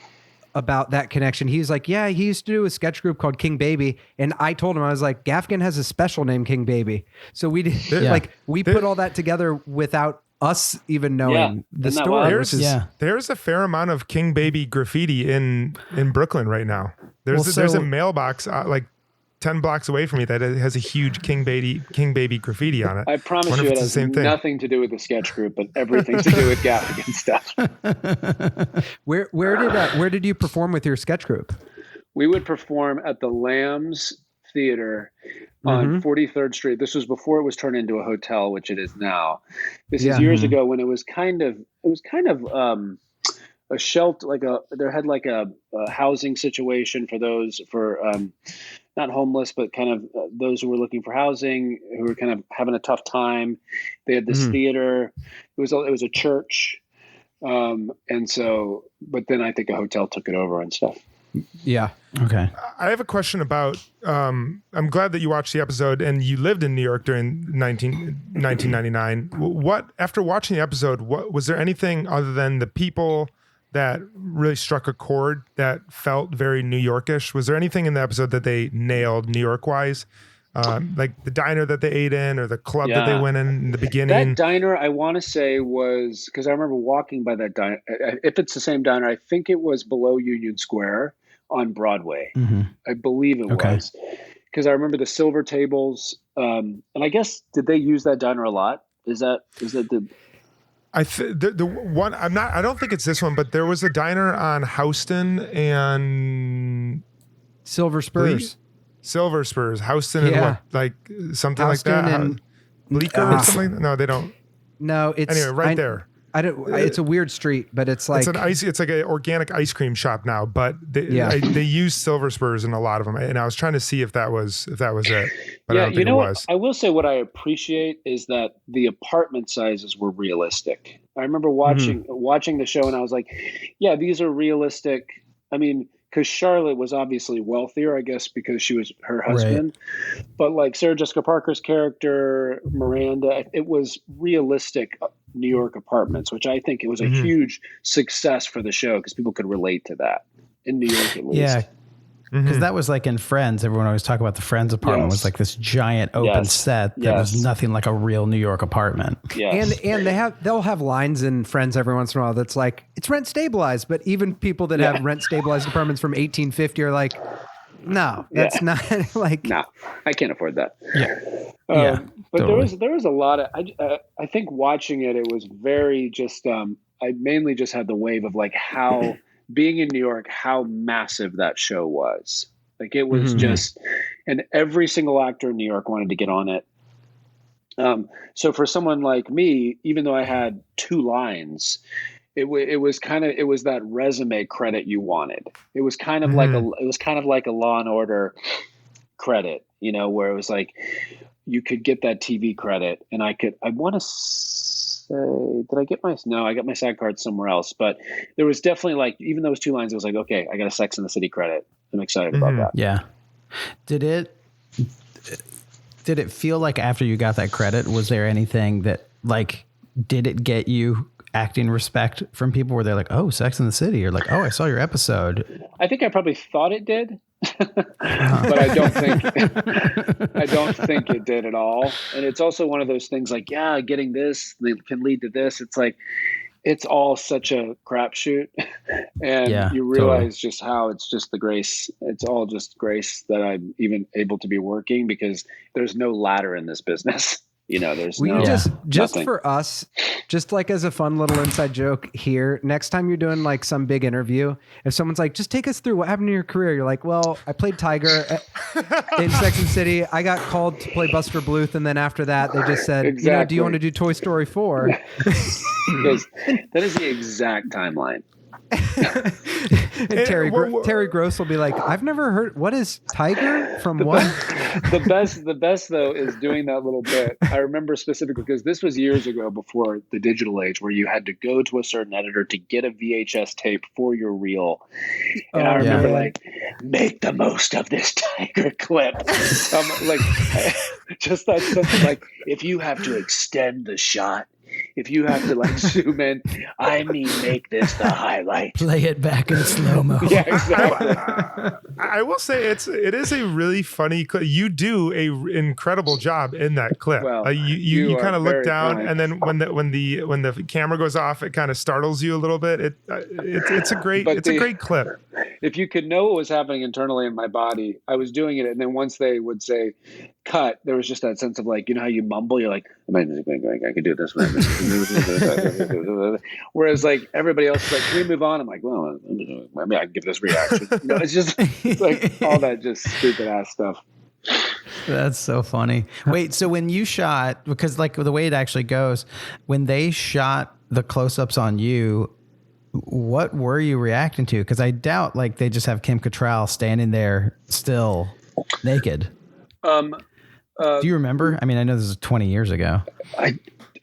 [SPEAKER 3] that connection. He was like, yeah, he used to do a sketch group called King Baby. And I told him, I was like, Gaffigan has a special name, King Baby. So we did, we put all that together without us even knowing the story.
[SPEAKER 4] There's a fair amount of King Baby graffiti in Brooklyn right now. There's a mailbox like 10 blocks away from me that has a huge King Baby graffiti on it.
[SPEAKER 5] I promise you it has nothing to do with the sketch group, but everything to do with Gaffigan stuff.
[SPEAKER 3] Where did you perform with your sketch group?
[SPEAKER 5] We would perform at the Lambs Theater on 43rd Street. This was before it was turned into a hotel, which it is now. This is years ago when it was kind of a shelter, there had a housing situation for those not homeless, but kind of those who were looking for housing, who were kind of having a tough time. They had this theater. It was a church. And so, but then I think a hotel took it over and stuff.
[SPEAKER 3] Yeah.
[SPEAKER 2] Okay.
[SPEAKER 4] I have a question about, I'm glad that you watched the episode and you lived in New York during 1999. After watching the episode, was there anything other than the people that really struck a chord that felt very New Yorkish? Was there anything in the episode that they nailed New York wise? Like the diner that they ate in or the club that they went in the beginning?
[SPEAKER 5] That diner, I want to say was, because I remember walking by that diner. If it's the same diner, I think it was below Union Square on Broadway. I believe it was. Because I remember the silver tables. And I guess, did they use that diner a lot? Is that the...
[SPEAKER 4] the one I don't think it's this one, but there was a diner on Houston and
[SPEAKER 3] Silver Spurs,
[SPEAKER 4] Houston and something
[SPEAKER 3] Houston
[SPEAKER 4] like that.
[SPEAKER 3] And,
[SPEAKER 4] Bleecker or something. No, they don't.
[SPEAKER 3] No, it's
[SPEAKER 4] anyway there.
[SPEAKER 3] I don't. It's a weird street, but it's like
[SPEAKER 4] it's like an organic ice cream shop now. But they use Silver Spurs in a lot of them, and I was trying to see if that was it, but I don't think it was.
[SPEAKER 5] I will say what I appreciate is that the apartment sizes were realistic. I remember watching the show, and I was like, yeah, these are realistic. I mean, because Charlotte was obviously wealthier, I guess, because she was her husband. Right. But like Sarah Jessica Parker's character, Miranda, it was realistic New York apartments, which I think it was a huge success for the show because people could relate to that in New York at least.
[SPEAKER 2] Yeah. Because that was like in Friends. Everyone always talk about the Friends apartment was like this giant open set that was nothing like a real New York apartment.
[SPEAKER 5] Yes.
[SPEAKER 3] And they'll have lines in Friends every once in a while that's like, it's rent stabilized, but even people that have rent stabilized apartments from 1850 are like, no, that's not like,
[SPEAKER 5] no, I can't afford that.
[SPEAKER 2] Yeah.
[SPEAKER 5] But
[SPEAKER 2] totally.
[SPEAKER 5] there was a lot of, I think watching it was very just, I mainly just had the wave of like how being in New York, how massive that show was. Like it was just, and every single actor in New York wanted to get on it. So for someone like me, even though I had 2 lines, it was that resume credit you wanted. It was kind of like a Law and Order credit, where it was like you could get that TV credit, and I want to say, I got my SAG card somewhere else, but there was definitely like, even those 2 lines, it was like, okay, I got a Sex and the City credit. I'm excited about that.
[SPEAKER 2] Yeah. Did it feel like after you got that credit, was there anything that like, did it get you acting respect from people where they're like, oh, Sex and the City, or like, oh, I saw your episode?
[SPEAKER 5] I think I probably thought it did. But I don't think it did at all. And it's also one of those things like, getting this can lead to this. It's like, it's all such a crapshoot, and you realize just how it's just the grace. It's all just grace that I'm even able to be working, because there's no ladder in this business. There's
[SPEAKER 3] just for us, just like as a fun little inside joke here, next time you're doing like some big interview, if someone's like, just take us through what happened in your career, you're like, well, I played Tiger in Sex and the City. I got called to play Buster Bluth, and then after that, they just said, do you want to do Toy Story 4?
[SPEAKER 5] Because that is the exact timeline.
[SPEAKER 3] And Terry Gross will be like, I've never heard, what is Tiger from what?
[SPEAKER 5] The best though is doing that little bit. I remember specifically because this was years ago, before the digital age, where you had to go to a certain editor to get a VHS tape for your reel. And I remember like, make the most of this Tiger clip. Like, just that sense of like, if you have to extend the shot, if you have to like zoom in, make this the highlight.
[SPEAKER 2] Play it back in slow-mo.
[SPEAKER 5] Yeah, exactly.
[SPEAKER 4] I will say it is a really funny clip. You do a incredible job in that clip.
[SPEAKER 5] Well,
[SPEAKER 4] you kind of look down,
[SPEAKER 5] kind.
[SPEAKER 4] and then when the camera goes off, it kind of startles you a little bit. It's a great clip.
[SPEAKER 5] If you could know what was happening internally in my body, I was doing it, and then once they would say cut, there was just that sense of like, how you mumble, you're like, I could do this one. Whereas like everybody else is like, can we move on? I'm like, well, maybe I can give this reaction. It's just like all that just stupid ass stuff.
[SPEAKER 2] That's so funny. Wait, so when you shot, because like the way it actually goes, when they shot the close-ups on you, what were you reacting to? Because I doubt like they just have Kim Cattrall standing there still naked. Do you remember? I mean, I know this is 20 years ago.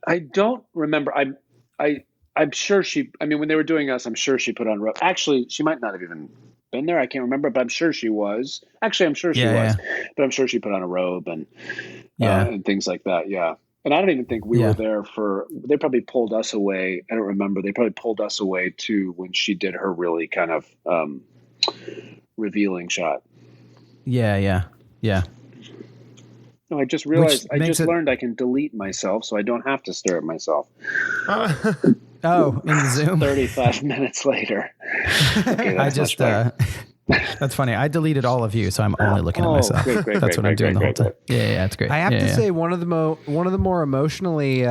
[SPEAKER 5] I don't remember. I'm sure when they were doing us, I'm sure she put on robe. Actually, she might not have even been there. I can't remember, but I'm sure she was. Actually, I'm sure she was. But I'm sure she put on a robe and things like that. Yeah. And I don't even think we were there they probably pulled us away. I don't remember. They probably pulled us away too when she did her really kind of revealing shot.
[SPEAKER 2] Yeah.
[SPEAKER 5] No, I just realized, learned I can delete myself, so I don't have to stare at myself.
[SPEAKER 2] In the Zoom?
[SPEAKER 5] 35 minutes later. Okay,
[SPEAKER 2] that's funny. I deleted all of you, so I'm only looking at myself.
[SPEAKER 5] Great,
[SPEAKER 2] that's what I'm doing the whole time. Yeah, it's great.
[SPEAKER 3] I have to say one of the more emotionally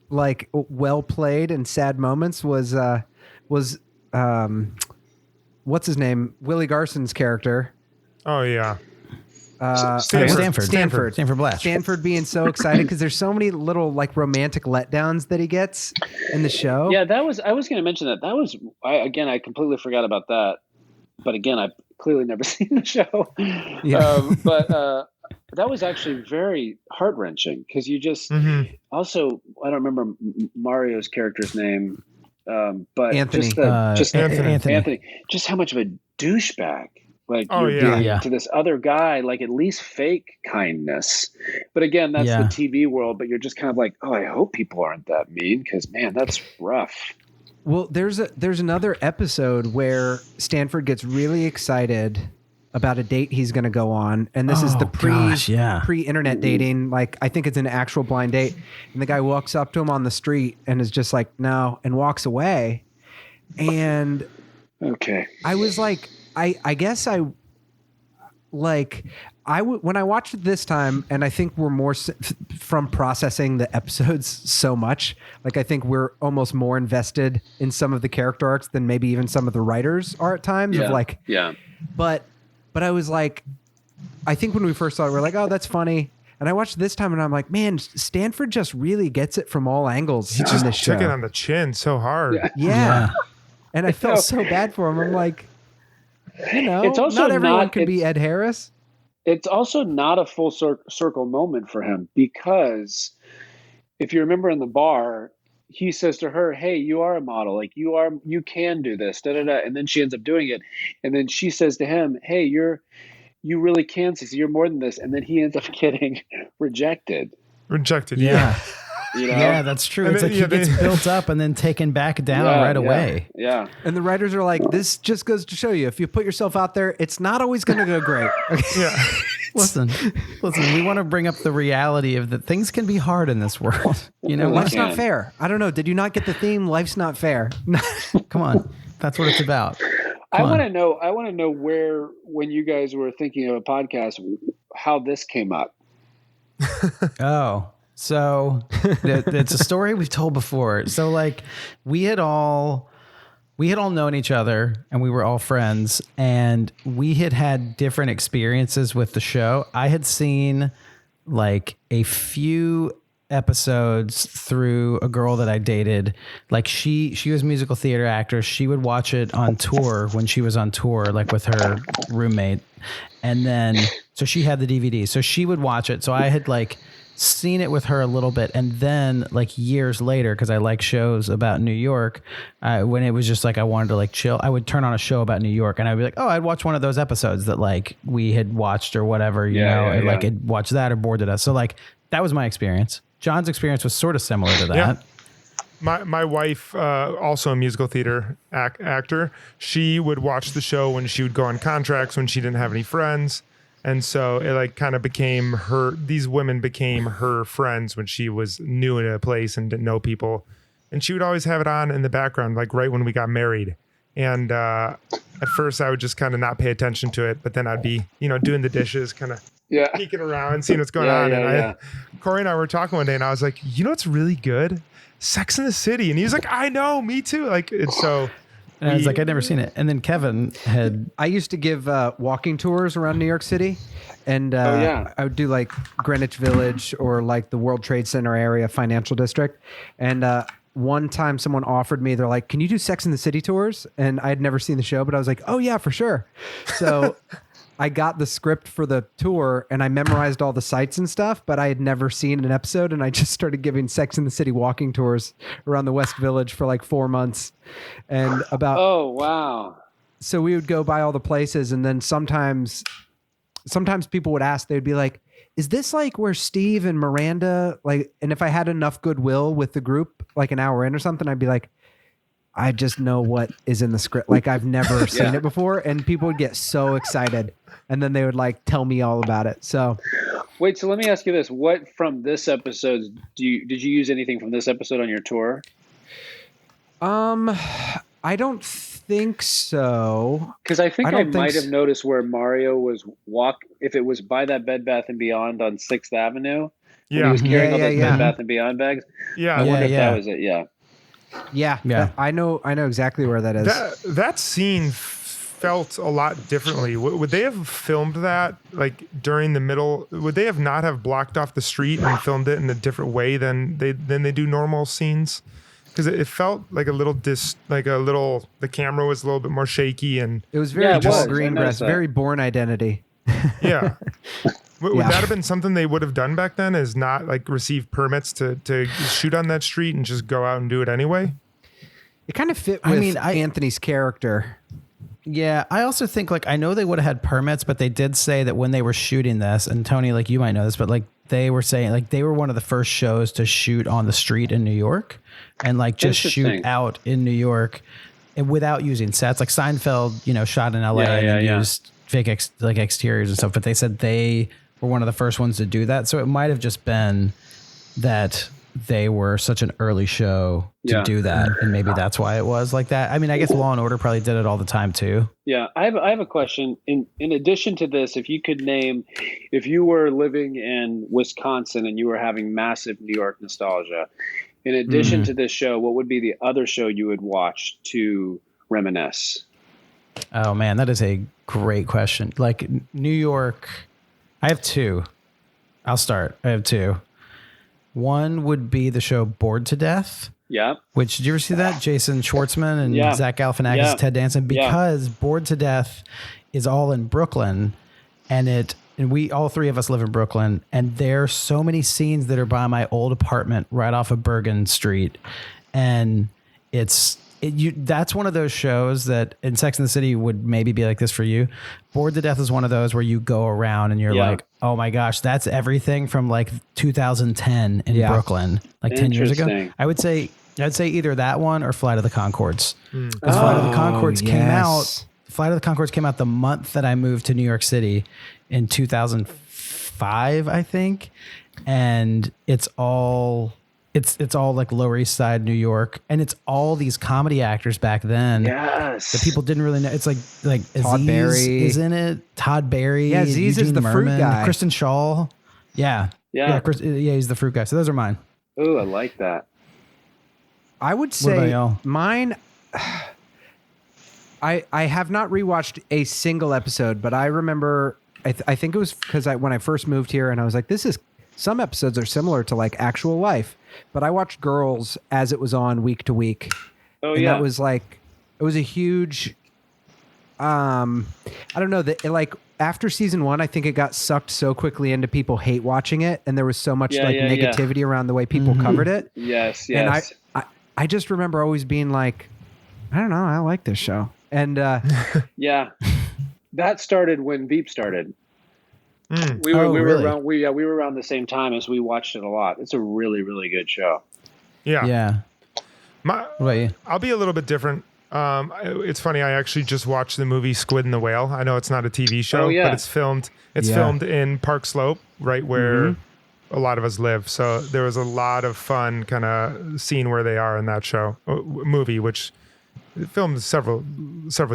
[SPEAKER 3] like well played and sad moments was what's his name? Willie Garson's character.
[SPEAKER 4] Oh yeah.
[SPEAKER 2] Stanford Blast.
[SPEAKER 3] Stanford being so excited because there's so many little like romantic letdowns that he gets in the show.
[SPEAKER 5] Yeah, I was going to mention that. That was I completely forgot about that. But again, I've clearly never seen the show. Yeah. But that was actually very heart-wrenching because you just also, I don't remember Mario's character's name, but
[SPEAKER 3] Anthony.
[SPEAKER 5] Anthony. Just how much of a douchebag. Like to this other guy, like at least fake kindness. But again, that's the TV world. But you're just kind of like, oh, I hope people aren't that mean because man, that's rough.
[SPEAKER 3] Well, there's another episode where Stanford gets really excited about a date he's going to go on, and this is the pre-internet dating. Like I think it's an actual blind date, and the guy walks up to him on the street and is just like, no, and walks away. And I was like. I guess when I watched it this time, and I think we're more from processing the episodes so much. Like I think we're almost more invested in some of the character arcs than maybe even some of the writers are at times. But I was like, I think when we first saw it, we're like, oh, that's funny. And I watched this time, and I'm like, man, Stanford just really gets it from all angles.
[SPEAKER 4] He just took it on the chin so hard.
[SPEAKER 3] Yeah. And I felt so bad for him. I'm like. It's also not everyone can be Ed Harris.
[SPEAKER 5] It's also not a full circle moment for him because if you remember in the bar, he says to her, "Hey, you are a model. Like you can do this." Da da da. And then she ends up doing it, and then she says to him, "Hey, you really can succeed. You're more than this." And then he ends up getting rejected.
[SPEAKER 2] Yeah. Yeah, that's true. It's like he gets built up and then taken back down right away.
[SPEAKER 5] Yeah.
[SPEAKER 3] And the writers are like, this just goes to show you, if you put yourself out there, it's not always going to go great.
[SPEAKER 4] Yeah.
[SPEAKER 2] Listen, we want to bring up the reality of that things can be hard in this world. You know,
[SPEAKER 3] life's not fair. I don't know. Did you not get the theme? Life's not fair.
[SPEAKER 2] Come on. That's what it's about.
[SPEAKER 5] I want to know where, when you guys were thinking of a podcast, how this came up.
[SPEAKER 2] Oh, so it's a story we've told before. So like we had all known each other and we were all friends and we had different experiences with the show. I had seen like a few episodes through a girl that I dated. Like she was a musical theater actress. She would watch it on tour when she was on tour, like with her roommate. And then, so she had the DVD, so she would watch it. So I had like seen it with her a little bit. And then like years later, cause I like shows about New York, when it was just like, I wanted to like chill, I would turn on a show about New York and I'd be like, oh, I'd watch one of those episodes that like we had watched or whatever, you know, and like I'd watch that or bored us. So like, that was my experience. John's experience was sort of similar to that.
[SPEAKER 4] Yeah. My wife, also a musical theater actor, she would watch the show when she would go on contracts when she didn't have any friends. And so it like kind of became these women became her friends when she was new in a place and didn't know people. And she would always have it on in the background, like right when we got married. And at first I would just kind of not pay attention to it, but then I'd be, you know, doing the dishes, kind of peeking around and seeing what's going on. Corey and I were talking one day and I was like, you know what's really good? Sex in the City. And he was like, I know, me too. Like, it's so...
[SPEAKER 2] And I was like, I'd never seen it. And then Kevin had...
[SPEAKER 3] I used to give walking tours around New York City. And I would do like Greenwich Village or like the World Trade Center area financial district. And one time someone offered me, they're like, can you do Sex in the City tours? And I had never seen the show, but I was like, oh yeah, for sure. So I got the script for the tour and I memorized all the sites and stuff, but I had never seen an episode. And I just started giving Sex in the City walking tours around the West Village for like 4 months. And about...
[SPEAKER 5] Oh, wow.
[SPEAKER 3] So we would go by all the places. And then sometimes people would ask, they'd be like, is this like where Steve and Miranda, like, and if I had enough goodwill with the group, like an hour in or something, I'd be like, I just know what is in the script. Like I've never seen it before. And people would get so excited. And then they would like tell me all about it. So
[SPEAKER 5] wait, so let me ask you this. What from this episode did you use anything from this episode on your tour?
[SPEAKER 3] I don't think so.
[SPEAKER 5] Because I think I might have noticed where Mario was if it was by that Bed Bath & Beyond on 6th Avenue. Yeah. He was carrying all those Bed Bath & Beyond bags.
[SPEAKER 4] Yeah.
[SPEAKER 5] I wonder if that was it. Yeah.
[SPEAKER 3] Yeah. I know exactly where that is.
[SPEAKER 4] That scene felt a lot differently. Would they have filmed that like during the middle? Would they have not have blocked off the street and filmed it in a different way than they do normal scenes? Because it felt like the camera was a little bit more shaky and
[SPEAKER 3] it was very Greengrass, very Bourne Identity.
[SPEAKER 4] Yeah. Would that have been something they would have done back then? Is not like receive permits to shoot on that street and just go out and do it anyway?
[SPEAKER 3] It kind of fit with Anthony's character.
[SPEAKER 2] Yeah, I also think like I know they would have had permits, but they did say that when they were shooting this, and Tony, like you might know this, but like they were saying like they were one of the first shows to shoot on the street in New York and like just shoot out in New York and without using sets. Like Seinfeld, you know, shot in LA and used fake exteriors and stuff, but they said they were one of the first ones to do that. So it might have just been that they were such an early show to do that. And maybe that's why it was like that. I mean, I guess Law and Order probably did it all the time too.
[SPEAKER 5] Yeah. I have a question. In addition to this, if you could name, if you were living in Wisconsin and you were having massive New York nostalgia, in addition to this show, what would be the other show you would watch to reminisce?
[SPEAKER 2] Oh man, that is a great question. Like New York, I have two. I'll start. I have two. One would be the show Bored to Death.
[SPEAKER 5] Yeah.
[SPEAKER 2] Which, did you ever see that? Jason Schwartzman and Zach Galifianakis, Ted Danson. Because Bored to Death is all in Brooklyn, and we all three of us live in Brooklyn, and there's so many scenes that are by my old apartment right off of Bergen Street, and that's one of those shows that in Sex and the City would maybe be like this for you. Bored to Death is one of those where you go around and you're like, oh my gosh, that's everything from like 2010 in Brooklyn, like 10 years ago. I'd say either that one or Flight of the Conchords. Because Flight of the Conchords came out. Flight of the Conchords came out the month that I moved to New York City in 2015. 5, I think, and it's all like Lower East Side, New York, and it's all these comedy actors back then.
[SPEAKER 5] Yes,
[SPEAKER 2] that people didn't really know. It's like
[SPEAKER 3] Todd
[SPEAKER 2] Aziz
[SPEAKER 3] Berry
[SPEAKER 2] is in it. Todd Berry.
[SPEAKER 3] Yeah, Aziz is
[SPEAKER 2] Eugene
[SPEAKER 3] the fruit
[SPEAKER 2] Merman,
[SPEAKER 3] guy.
[SPEAKER 2] Kristen Shaw. Yeah, he's the fruit guy. So those are mine.
[SPEAKER 5] Oh, I like that.
[SPEAKER 3] I would
[SPEAKER 2] What
[SPEAKER 3] say
[SPEAKER 2] about y'all?
[SPEAKER 3] mine. I have not rewatched a single episode, but I remember. I think it was because when I first moved here, and I was like, some episodes are similar to like actual life. But I watched Girls as it was on week to week.
[SPEAKER 5] Oh,
[SPEAKER 3] and
[SPEAKER 5] yeah.
[SPEAKER 3] that was like, it was a huge. I don't know that like after season 1, I think it got sucked so quickly into people hate watching it, and there was so much negativity around the way people covered it.
[SPEAKER 5] Yes.
[SPEAKER 3] And I just remember always being like, I don't know, I like this show. And
[SPEAKER 5] yeah, that started when Veep started. We
[SPEAKER 2] Oh,
[SPEAKER 5] were
[SPEAKER 2] really?
[SPEAKER 5] around. We were around the same time as we watched it a lot. It's a really, really good show.
[SPEAKER 4] Yeah.
[SPEAKER 2] Yeah.
[SPEAKER 4] What
[SPEAKER 2] about you?
[SPEAKER 4] I'll be a little bit different. It's funny. I actually just watched the movie Squid and the Whale. I know it's not a TV show, but it's filmed. It's filmed in Park Slope, right where a lot of us live. So there was a lot of fun kind of seeing where they are in that movie, which filmed several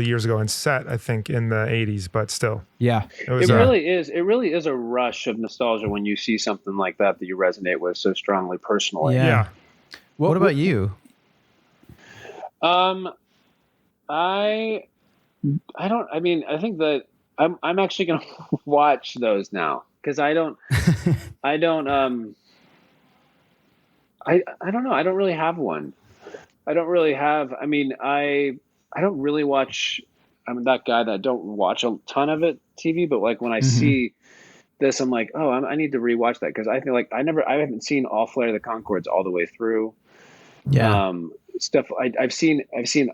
[SPEAKER 4] years ago and set, I think, in the 80s, but still.
[SPEAKER 3] Yeah.
[SPEAKER 5] It really is a rush of nostalgia when you see something like that you resonate with so strongly personally.
[SPEAKER 2] Yeah. What about you?
[SPEAKER 5] I think that I'm actually going to watch those now because I don't know. I don't really have one. I don't really have. I mean, I don't really watch. I'm that guy that don't watch a ton of it TV, but like when I see this, I'm like, oh, I need to rewatch that because I feel like I haven't seen all Flight of the Conchords all the way through.
[SPEAKER 2] Yeah.
[SPEAKER 5] Stuff I've seen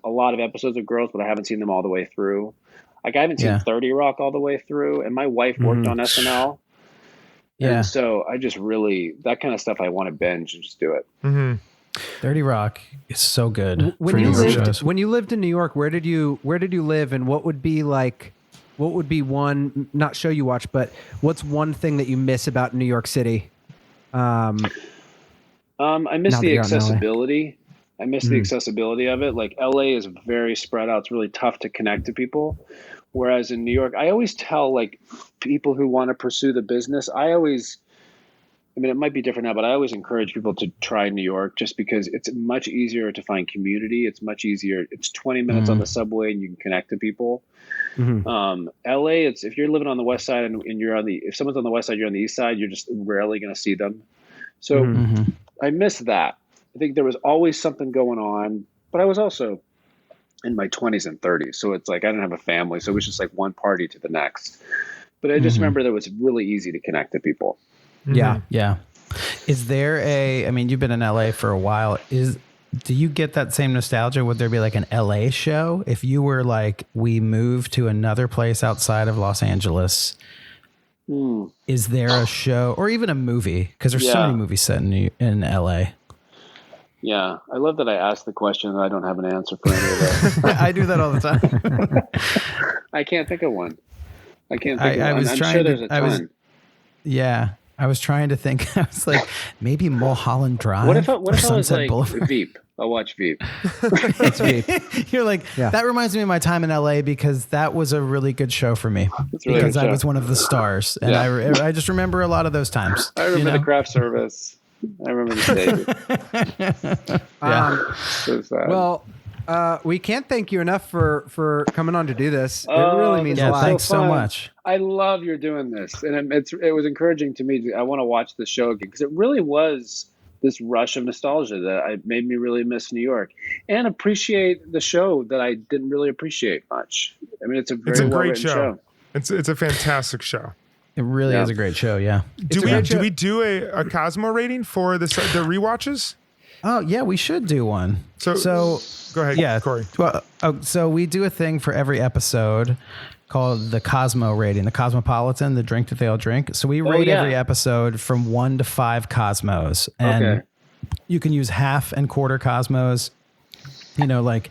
[SPEAKER 5] a lot of episodes of Girls, but I haven't seen them all the way through. Like I haven't seen 30 Rock all the way through, and my wife worked on SNL.
[SPEAKER 2] Yeah.
[SPEAKER 5] And so I just really that kind of stuff I want to binge and just do it.
[SPEAKER 2] 30 Rock is so good.
[SPEAKER 3] When you lived in New York, where did you live, and what would be one, not show you watch, but what's one thing that you miss about New York City?
[SPEAKER 5] I miss the accessibility. I miss the accessibility of it. Like LA is very spread out. It's really tough to connect to people. Whereas in New York, I always tell like people who want to pursue the business, it might be different now, but I always encourage people to try New York just because it's much easier to find community. It's much easier. It's 20 minutes on the subway and you can connect to people. LA, if you're living on the West Side and if someone's on the West Side, you're on the East Side, you're just rarely going to see them. So I miss that. I think there was always something going on, but I was also in my 20s and 30s. So it's like, I didn't have a family. So it was just like one party to the next, but I just remember that it was really easy to connect to people.
[SPEAKER 2] Yeah. Yeah. Is there you've been in LA for a while. Do you get that same nostalgia? Would there be like an LA show? If you were like, we moved to another place outside of Los Angeles, is there a show or even a movie? Because there's so many movies set in LA.
[SPEAKER 5] Yeah. I love that I asked the question and I don't have an answer for any of that.
[SPEAKER 2] I do that all the time.
[SPEAKER 5] I can't think of one. I can't think of one. I'm sure there's a ton.
[SPEAKER 2] I was trying to think. I was like, maybe Mulholland Drive.
[SPEAKER 5] What if I was like
[SPEAKER 2] Boulevard?
[SPEAKER 5] Veep? I'll watch Veep.
[SPEAKER 3] It's Veep.
[SPEAKER 2] You're like, that reminds me of my time in LA because that was a really good show for me because I was one of the stars. And I just remember a lot of those times.
[SPEAKER 5] I remember the craft service. I remember the stage. So sad.
[SPEAKER 3] Well, we can't thank you enough for coming on to do this. It really means a lot.
[SPEAKER 2] Thanks so much.
[SPEAKER 5] I love you're doing this, and it was encouraging to me. I want to watch the show again because it really was this rush of nostalgia that made me really miss New York and appreciate the show that I didn't really appreciate much. I mean, it's a
[SPEAKER 4] great show. It's a fantastic show.
[SPEAKER 2] It really is a great show. Yeah.
[SPEAKER 4] Do we do a Cosmo rating for the rewatches?
[SPEAKER 2] Oh yeah, we should do one. So
[SPEAKER 4] go ahead, Cory.
[SPEAKER 2] Well, so we do a thing for every episode called the Cosmo rating, the Cosmopolitan, the drink that they all drink. So we rate every episode from 1 to 5 Cosmos, and you can use half and quarter Cosmos. Like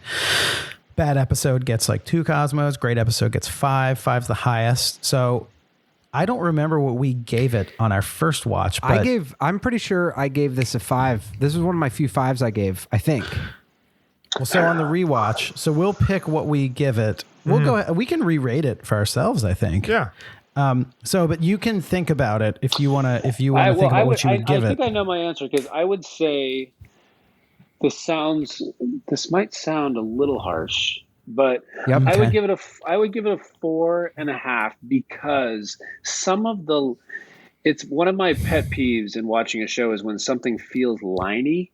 [SPEAKER 2] bad episode gets like 2 Cosmos, great episode gets 5. 5's the highest. So I don't remember what we gave it on our first watch, but
[SPEAKER 3] I'm pretty sure I gave this a 5. This was one of my few 5s I gave, I think.
[SPEAKER 2] Well, so on the rewatch, so we'll pick what we give it. We'll go ahead, we can re-rate it for ourselves, I think.
[SPEAKER 4] Yeah.
[SPEAKER 2] But you can think about it if you want to think about what you would give it.
[SPEAKER 5] I think I know my answer, because I would say this might sound a little harsh, but I would give it a 4.5, because it's one of my pet peeves in watching a show is when something feels liney,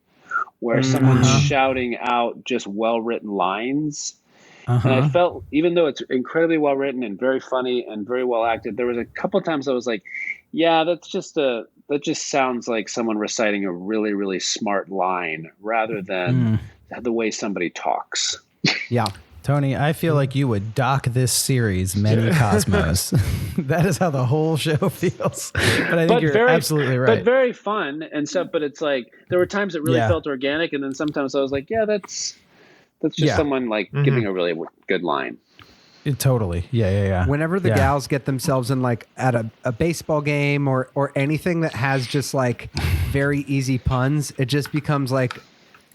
[SPEAKER 5] where someone's shouting out just well-written lines. And I felt, even though it's incredibly well written and very funny and very well acted, there was a couple of times I was like, yeah, that just sounds like someone reciting a really, really smart line rather than the way somebody talks.
[SPEAKER 3] Yeah.
[SPEAKER 2] Tony, I feel like you would dock this series many Cosmos. That is how the whole show feels. But I think you're absolutely right.
[SPEAKER 5] But very fun and stuff. But it's like, there were times it really felt organic. And then sometimes I was like, yeah, that's just someone like giving a really good line.
[SPEAKER 2] Totally. Yeah.
[SPEAKER 3] Whenever the gals get themselves in like at a baseball game or anything that has just like very easy puns, it just becomes like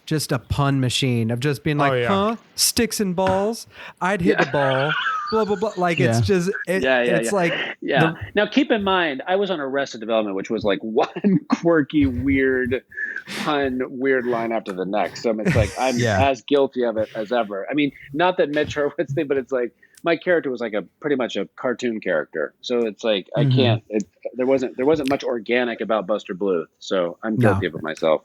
[SPEAKER 3] just a pun machine of just being like, sticks and balls. I'd hit the ball. Blah, blah, blah. Like it's just, it's like.
[SPEAKER 5] Yeah. Now keep in mind, I was on Arrested Development, which was like one quirky, weird pun, weird line after the next. So it's like, I'm as guilty of it as ever. I mean, not that Mitch Hurwitz thing, but it's like, my character was like pretty much a cartoon character. So it's like, I can't, there wasn't much organic about Buster Bluth. So I'm guilty of it myself.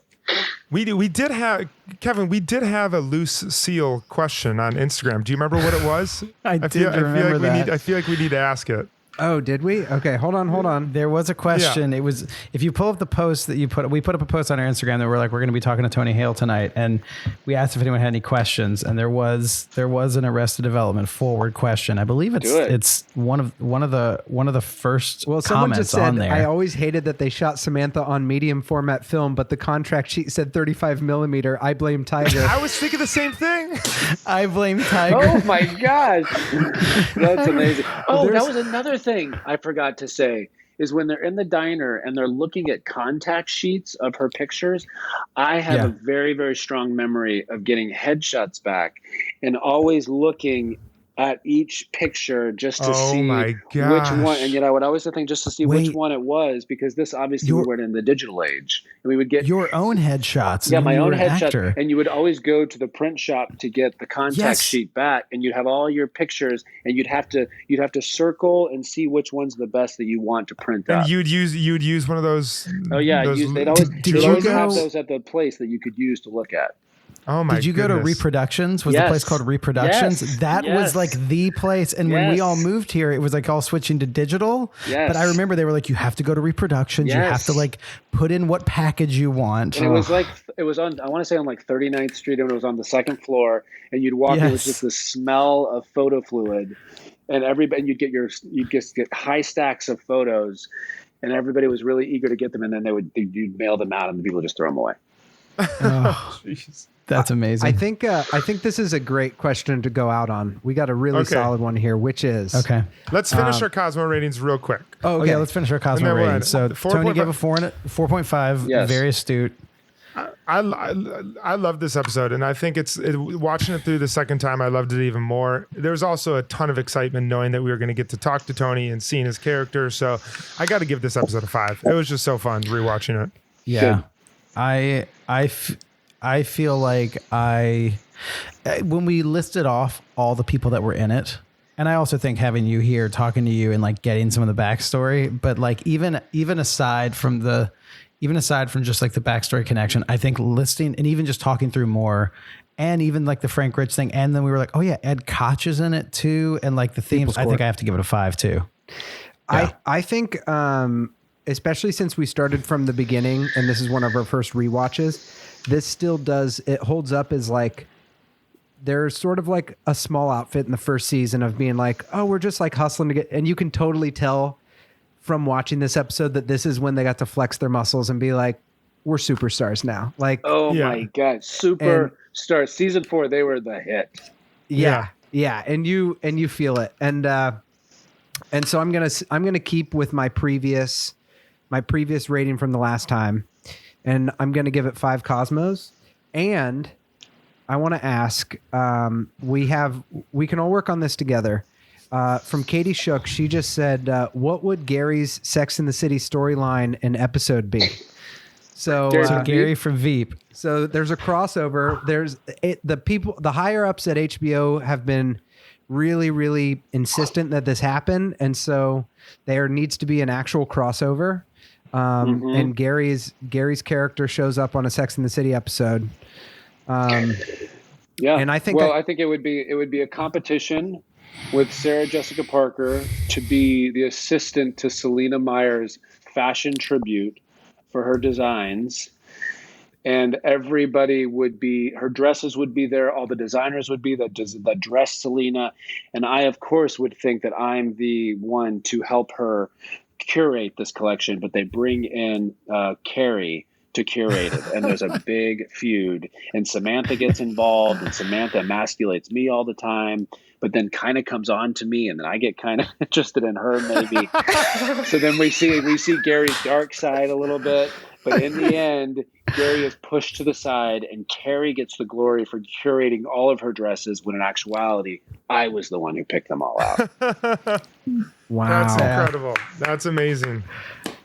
[SPEAKER 4] We did have, Kevin, a loose seal question on Instagram. Do you remember what it was?
[SPEAKER 2] I remember that.
[SPEAKER 4] I feel like we need to ask it.
[SPEAKER 3] Oh, did we? Okay, hold on.
[SPEAKER 2] There was a question. Yeah. It was, if you pull up the post that we put up a post on our Instagram that we're going to be talking to Tony Hale tonight, and we asked if anyone had any questions, and there was an Arrested Development forward question. I believe it's one of the first
[SPEAKER 3] someone
[SPEAKER 2] comments
[SPEAKER 3] just said,
[SPEAKER 2] on there.
[SPEAKER 3] I always hated that they shot Samantha on medium format film, but the contract sheet said 35 millimeter. I blame Tiger.
[SPEAKER 4] I was thinking the same thing.
[SPEAKER 2] I blame Tiger.
[SPEAKER 5] Oh my gosh, that's amazing. Oh, that was another thing I forgot to say is when they're in the diner and they're looking at contact sheets of her pictures, I have a very, very strong memory of getting headshots back and always looking at each picture just to see which one. And yet I would always think just to see which one it was, because this obviously we were in the digital age and we would get
[SPEAKER 2] your own headshots.
[SPEAKER 5] Yeah, my own headshots. And you would always go to the print shop to get the contact sheet back, and you'd have all your pictures, and you'd have to circle and see which one's the best that you want to print out.
[SPEAKER 4] And you'd use one of those.
[SPEAKER 5] Oh yeah, they'd always have those at the place that you could use to look at.
[SPEAKER 4] Oh my!
[SPEAKER 2] Did you go to Reproductions? Was the place called Reproductions?
[SPEAKER 5] Yes.
[SPEAKER 2] That was like the place. And when we all moved here, it was like all switching to digital.
[SPEAKER 5] Yes.
[SPEAKER 2] But I remember they were like, you have to go to Reproductions. You have to like put in what package you want.
[SPEAKER 5] And it was on, I want to say on like 39th Street, and it was on the second floor, and you'd walk in with just the smell of photo fluid, and you'd just get high stacks of photos, and everybody was really eager to get them, and then you'd mail them out, and the people would just throw them away.
[SPEAKER 2] Oh, jeez. That's amazing.
[SPEAKER 3] I think this is a great question to go out on. We got a really solid one here, which is
[SPEAKER 4] Let's finish our Cosmo ratings real quick.
[SPEAKER 2] Oh, yeah. Let's finish our Cosmo ratings. So Tony gave a 4.5.
[SPEAKER 5] Yes.
[SPEAKER 2] Very astute.
[SPEAKER 4] I love this episode, and I think watching it through the second time, I loved it even more. There's also a ton of excitement knowing that we were going to get to talk to Tony and seeing his character. So I got to give this episode a 5. It was just so fun rewatching it.
[SPEAKER 2] Yeah. Good. I feel like when we listed off all the people that were in it, and I also think having you here, talking to you, and like getting some of the backstory, but like even aside from just like the backstory connection, I think listing and even just talking through more, and even like the Frank Rich thing, and then we were like, oh yeah, Ed Koch is in it too, and like the themes, I think I have to give it a 5 too.
[SPEAKER 3] Yeah. I think. Especially since we started from the beginning, and this is one of our first rewatches, this still it holds up as like, there's sort of like a small outfit in the first season of being like, oh, we're just like hustling to get, and you can totally tell from watching this episode that this is when they got to flex their muscles and be like, we're superstars now. Like,
[SPEAKER 5] my God, superstars. Season 4, they were the hit.
[SPEAKER 3] Yeah. And you feel it. And And so I'm gonna keep with my previous rating from the last time, and I'm gonna give it 5 Cosmos. And I want to ask, we can all work on this together. From Katie Shook, she just said, what would Gary's Sex in the City storyline in episode be? So
[SPEAKER 2] Gary from Veep.
[SPEAKER 3] So there's a crossover. The higher ups at HBO have been really, really insistent that this happen, and so there needs to be an actual crossover. And Gary's character shows up on a Sex in the City episode.
[SPEAKER 5] Yeah,
[SPEAKER 3] and I think
[SPEAKER 5] it would be a competition with Sarah Jessica Parker to be the assistant to Selena Meyer's fashion tribute for her designs. And everybody her dresses would be there. All the designers would be that dress Selena. And I, of course, would think that I'm the one to help her curate this collection, but they bring in Carrie to curate it. And there's a big feud, and Samantha gets involved, and Samantha emasculates me all the time, but then kind of comes on to me, and then I get kind of interested in her maybe. So then we see Gary's dark side a little bit, but in the end, Gary is pushed to the side, and Carrie gets the glory for curating all of her dresses, when in actuality, I was the one who picked them all out.
[SPEAKER 3] Wow.
[SPEAKER 4] That's incredible. That's amazing.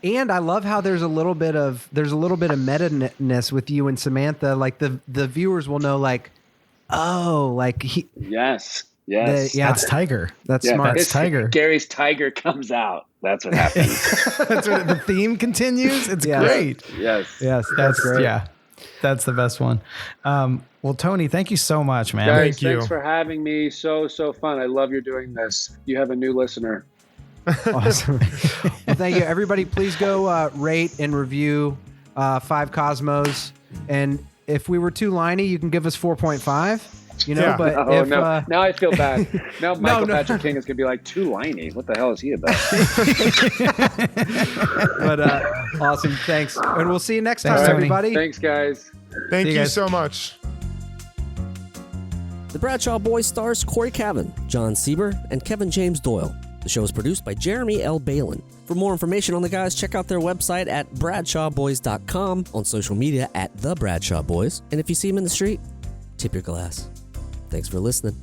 [SPEAKER 3] And I love how there's a little bit of meta-ness with you and Samantha. Like the viewers will know, like, oh, like
[SPEAKER 5] Yes.
[SPEAKER 2] That's Tiger.
[SPEAKER 3] That's smart.
[SPEAKER 2] That's Tiger.
[SPEAKER 5] Gary's Tiger comes out. That's what happens.
[SPEAKER 2] That's what the theme continues. It's great.
[SPEAKER 5] Yes.
[SPEAKER 3] That's great.
[SPEAKER 2] Yeah, that's the best one. Well, Tony, thank you so much, man.
[SPEAKER 5] Guys,
[SPEAKER 4] Thank you.
[SPEAKER 5] Thanks for having me. So fun. I love you're doing this. You have a new listener.
[SPEAKER 3] Awesome. Well, thank you, everybody. Please go rate and review 5 Cosmos. And if we were too liney, you can give us 4.5. You know, but
[SPEAKER 5] now I feel bad. Now Patrick King is gonna be like, too liney. What the hell is he about?
[SPEAKER 3] But awesome, thanks, and we'll see you next time,
[SPEAKER 2] Tony.
[SPEAKER 3] everybody.
[SPEAKER 5] Thanks, guys.
[SPEAKER 4] Thank you
[SPEAKER 2] guys.
[SPEAKER 4] so much.
[SPEAKER 6] The Bradshaw Boys stars Cory Cavin, Jon Sieber, and Kevin James Doyle. The show is produced by Jeremy L. Balon. For more information on the guys, check out their website at bradshawboys.com, on social media at The Bradshaw Boys, and if you see them in the street, tip your glass. Thanks for listening.